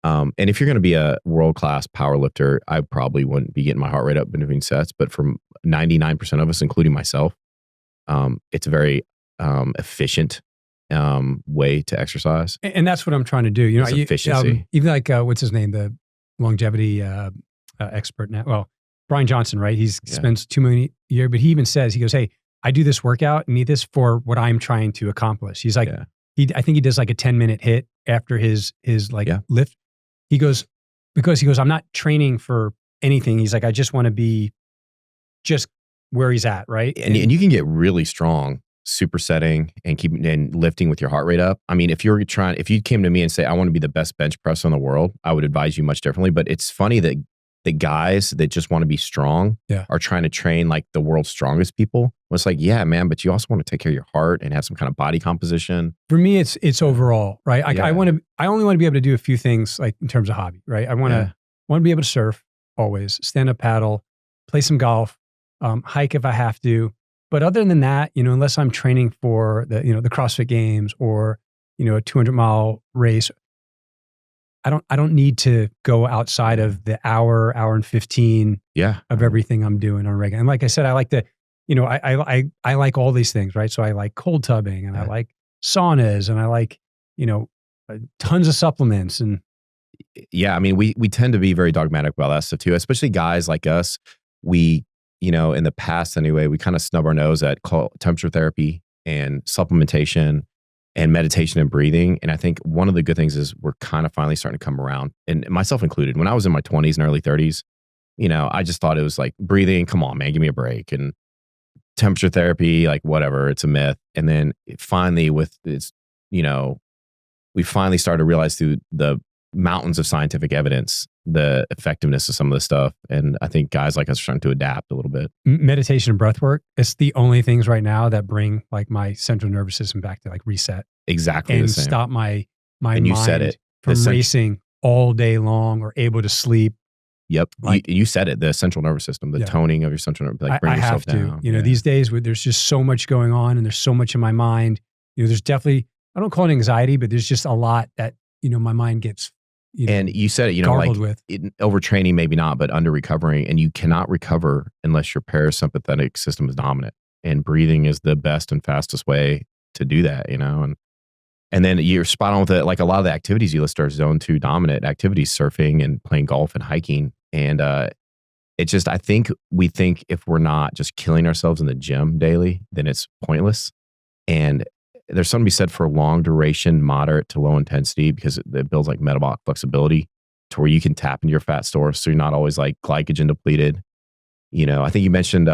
And if you're going to be a world-class power lifter, I probably wouldn't be getting my heart rate up between sets, but for 99% of us, including myself, it's a very efficient way to exercise. And that's what I'm trying to do. You know, efficiency. Even like, what's his name? The longevity expert now. Well, Brian Johnson, right? He spends $2 million a year, but he even says, he goes, hey, I do this workout and need this for what I'm trying to accomplish. He's like, I think he does like a 10-minute hit after his lift. He goes, I'm not training for anything. He's like, I just want to be just where he's at, right? And you can get really strong supersetting and lifting with your heart rate up. I mean, if you came to me and say, I want to be the best bench presser in the world, I would advise you much differently. But it's funny that the guys that just want to be strong are trying to train like the world's strongest people. Well, it's like, yeah, man, but you also want to take care of your heart and have some kind of body composition. For me, it's overall, right? I only want to be able to do a few things like in terms of hobby, right? I want to be able to surf always, stand up paddle, play some golf, hike if I have to. But other than that, unless I'm training for the CrossFit Games or, a 200-mile race, I don't need to go outside of the hour and 15 of everything I'm doing on a regular. And like I said, I like to, I like all these things, right? So I like cold tubbing and I like saunas and I like, tons of supplements and. Yeah. I mean, we tend to be very dogmatic about that stuff too, especially guys like us. We, in the past anyway, we kind of snub our nose at temperature therapy and supplementation and meditation and breathing. And I think one of the good things is we're kind of finally starting to come around, and myself included. When I was in my 20s and early 30s, I just thought it was like breathing, come on, man, give me a break. And temperature therapy, like whatever, it's a myth. And then finally we finally started to realize through the mountains of scientific evidence, the effectiveness of some of this stuff. And I think guys like us are starting to adapt a little bit. Meditation and breath work, it's the only things right now that bring like my central nervous system back to like reset. Exactly and the same. Stop my and you mind said it. from racing all day long or able to sleep Yep. Like, you said it, the central nervous system, the Yeah. toning of your central nervous, like bring I yourself have to, down. you know, these days where there's just so much going on and there's so much in my mind, you know, there's definitely, I don't call it anxiety, but there's just a lot that, you know, my mind gets, you know, And you said it, you know, like garbled with. overtraining, maybe not, but under recovering. And you cannot recover unless your parasympathetic system is dominant. And breathing is the best and fastest way to do that, you know? And then you're spot on with it. Like a lot of the activities you list are zone 2 dominant activities, surfing and playing golf and hiking. And it's just, we think if we're not just killing ourselves in the gym daily, then it's pointless. And there's something to be said for long duration, moderate to low intensity, because it builds like metabolic flexibility to where you can tap into your fat stores. So you're not always like glycogen depleted. You know, I think you mentioned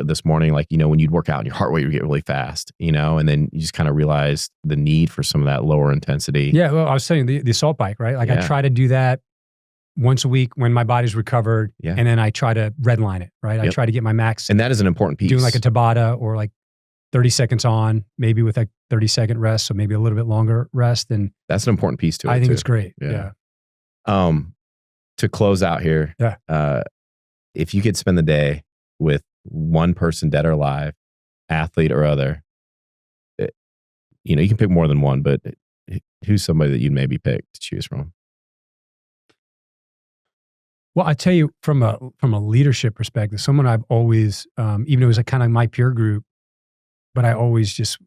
this morning, like, you know, when you'd work out and your heart rate would get really fast, you know, and then you just kind of realize the need for some of that lower intensity. Yeah. Well, I was saying the assault bike, right? Like I try to do that once a week when my body's recovered. Yeah. And then I try to redline it, right? I try to get my max. And that is an important piece. Doing like a Tabata or like 30 seconds on, maybe with a 30-second rest. So maybe a little bit longer rest. And that's an important piece to it. I think too. it's great. Yeah. To close out here, if you could spend the day with one person, dead or alive, athlete or other, you know, you can pick more than one, but who's somebody that you'd maybe pick to choose from? Well, I tell you, from a leadership perspective, someone I've always, even though it was like kind of my peer group, but I always just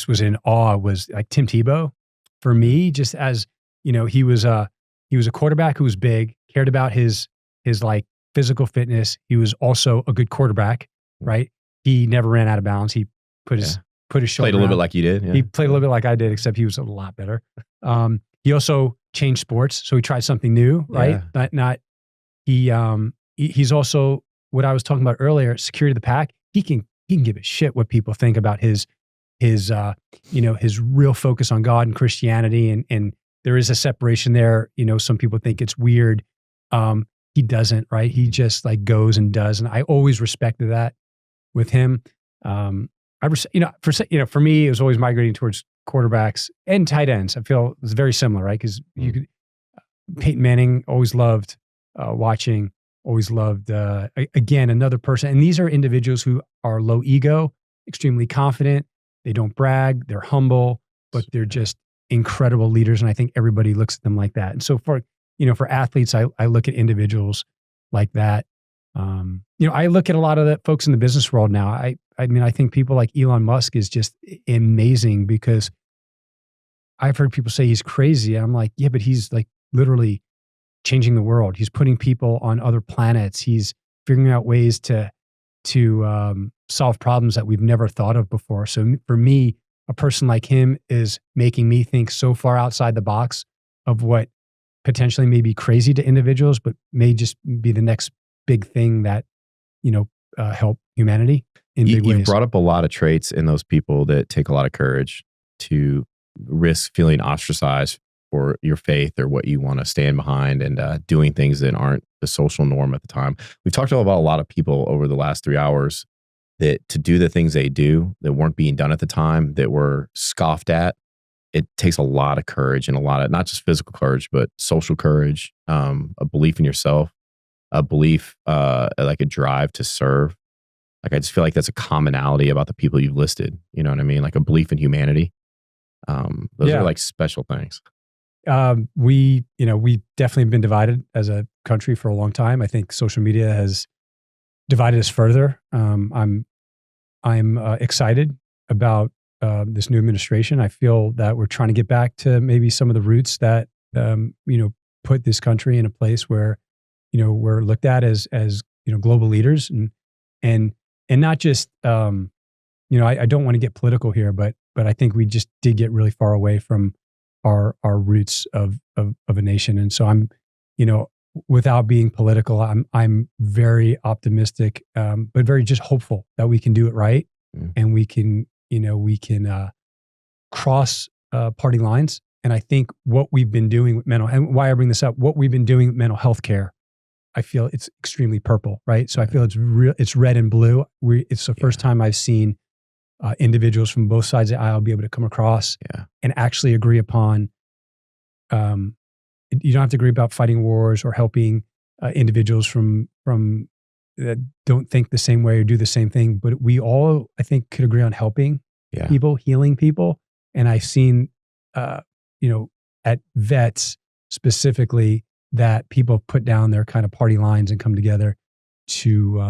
was in awe, was like Tim Tebow. For me, just as, you know, he was a quarterback who was big, cared about his like physical fitness. He was also a good quarterback, right? He never ran out of bounds. He put his shoulder Played a little bit out. like you did. Yeah. He played a little bit like I did, except he was a lot better. He also changed sports, so he tried something new, right? He's also, what I was talking about earlier, security of the pack. He can give a shit what people think about his you know, his real focus on God and Christianity, and there is a separation there. You know, some people think it's weird. He doesn't, right? He just like goes and does, and I always respected that with him. For me, it was always migrating towards quarterbacks and tight ends. I feel it's very similar, right? Because Peyton Manning, always loved watching, always loved, again, another person. And these are individuals who are low ego, extremely confident. They don't brag, they're humble, but they're just incredible leaders. And I think everybody looks at them like that. And so for athletes, I look at individuals like that. You know, I look at a lot of the folks in the business world now. I mean, I think people like Elon Musk is just amazing, because I've heard people say he's crazy. I'm like, yeah, but he's like literally changing the world. He's putting people on other planets. He's figuring out ways to solve problems that we've never thought of before. So for me, a person like him is making me think so far outside the box of what potentially may be crazy to individuals, but may just be the next big thing that, you know, help humanity in big ways. You've brought up a lot of traits in those people that take a lot of courage to risk feeling ostracized for your faith or what you want to stand behind, and doing things that aren't the social norm at the time. We've talked about a lot of people over the last 3 hours that to do the things they do that weren't being done at the time, that were scoffed at. It takes a lot of courage, and a lot of, not just physical courage, but social courage, a belief in yourself, a belief, like a drive to serve. Like, I just feel like that's a commonality about the people you've listed. You know what I mean? Like a belief in humanity. Those are like special things. We definitely have been divided as a country for a long time. I think social media has divided us further. I'm excited about this new administration. I feel that we're trying to get back to maybe some of the roots that put this country in a place where we're looked at as global leaders, and not just I don't want to get political here, but I think we just did get really far away from our roots of a nation. And so I'm, without being political, I'm very optimistic, but very just hopeful that we can do it right. And we can cross party lines. And I think what we've been doing with and why I bring this up, what we've been doing with mental health care, I feel it's extremely purple, right? So I feel it's red and blue. It's the first time I've seen individuals from both sides of the aisle be able to come across and actually agree upon, you don't have to agree about fighting wars or helping individuals from that don't think the same way or do the same thing, but we all, I think, could agree on helping people, healing people. And I've seen, at vets specifically, that people put down their kind of party lines and come together to.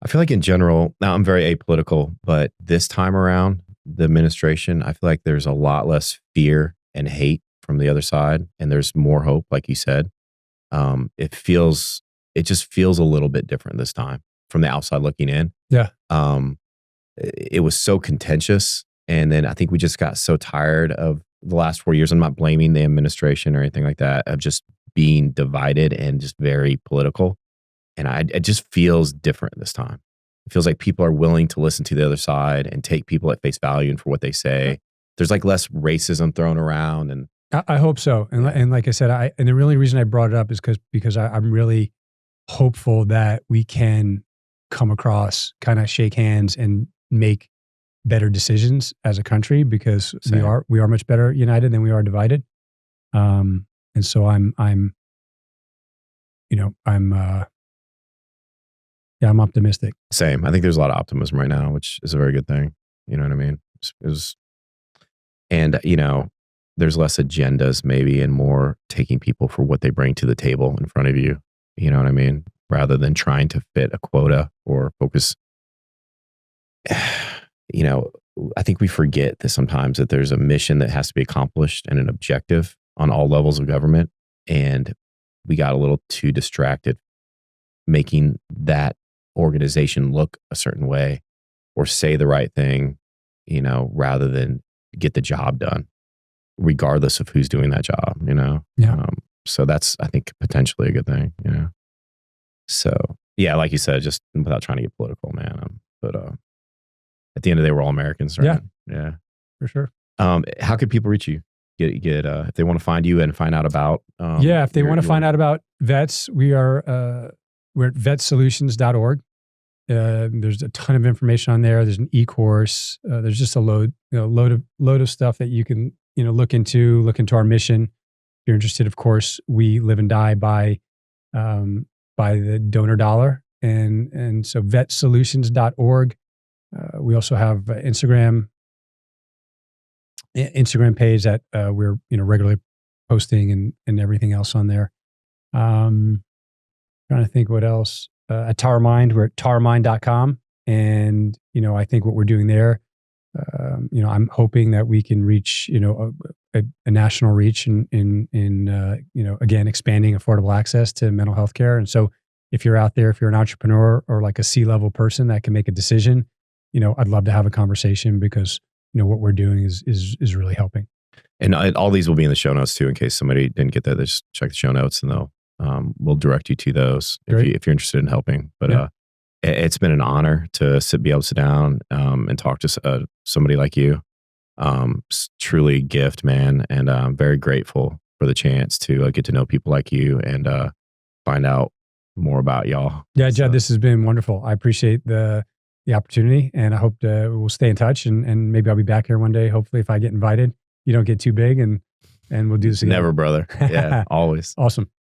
I feel like in general, now I'm very apolitical, but this time around, the administration, I feel like there's a lot less fear and hate from the other side, and there's more hope, like you said. It just feels a little bit different this time from the outside looking in. Yeah. It was so contentious. And then I think we just got so tired of the last 4 years. I'm not blaming the administration or anything like that, of just being divided and just very political. And it just feels different this time. It feels like people are willing to listen to the other side and take people at face value and for what they say. There's like less racism thrown around. And I hope so. And like I said, and the really reason I brought it up is because I'm really hopeful that we can come across, kind of shake hands and make better decisions as a country, because we are much better united than we are divided. And so I'm optimistic. Same. I think there's a lot of optimism right now, which is a very good thing. You know what I mean? And there's less agendas maybe, and more taking people for what they bring to the table in front of you. You know what I mean? Rather than trying to fit a quota or focus. I think we forget that sometimes that there's a mission that has to be accomplished and an objective on all levels of government. And we got a little too distracted making that organization look a certain way or say the right thing, rather than get the job done, regardless of who's doing that job, Yeah. So that's, I think, potentially a good thing, So, yeah, like you said, just without trying to get political, man. But at the end of the day, we're all Americans, right? Yeah. For sure. How could people reach you? Get if they want to find you and find out about if they want to find out about vets, we're at vetsolutions.org. There's a ton of information on there. There's an e-course. There's just a load of stuff that you can look into our mission. If you're interested, of course, we live and die by the donor dollar, and so vetsolutions.org. We also have Instagram page that we're regularly posting and everything else on there. Trying to think what else. At Tower Mind, we're at towermind.com, and I think what we're doing there, I'm hoping that we can reach a national reach in again, expanding affordable access to mental health care. And so if you're out there, if you're an entrepreneur or like a C-level person that can make a decision, I'd love to have a conversation, because what we're doing is really helping. And all these will be in the show notes too, in case somebody didn't get that. Just check the show notes, and we'll direct you to those if you're interested in helping. But it's been an honor to be able to sit down and talk to somebody like you. It's truly a gift, man, and I'm very grateful for the chance to get to know people like you and find out more about y'all. Yeah, Judd, this has been wonderful. I appreciate the opportunity, and I hope we'll stay in touch, and maybe I'll be back here one day. Hopefully, if I get invited, you don't get too big, and we'll do this again. Never, brother. Yeah, always. Awesome.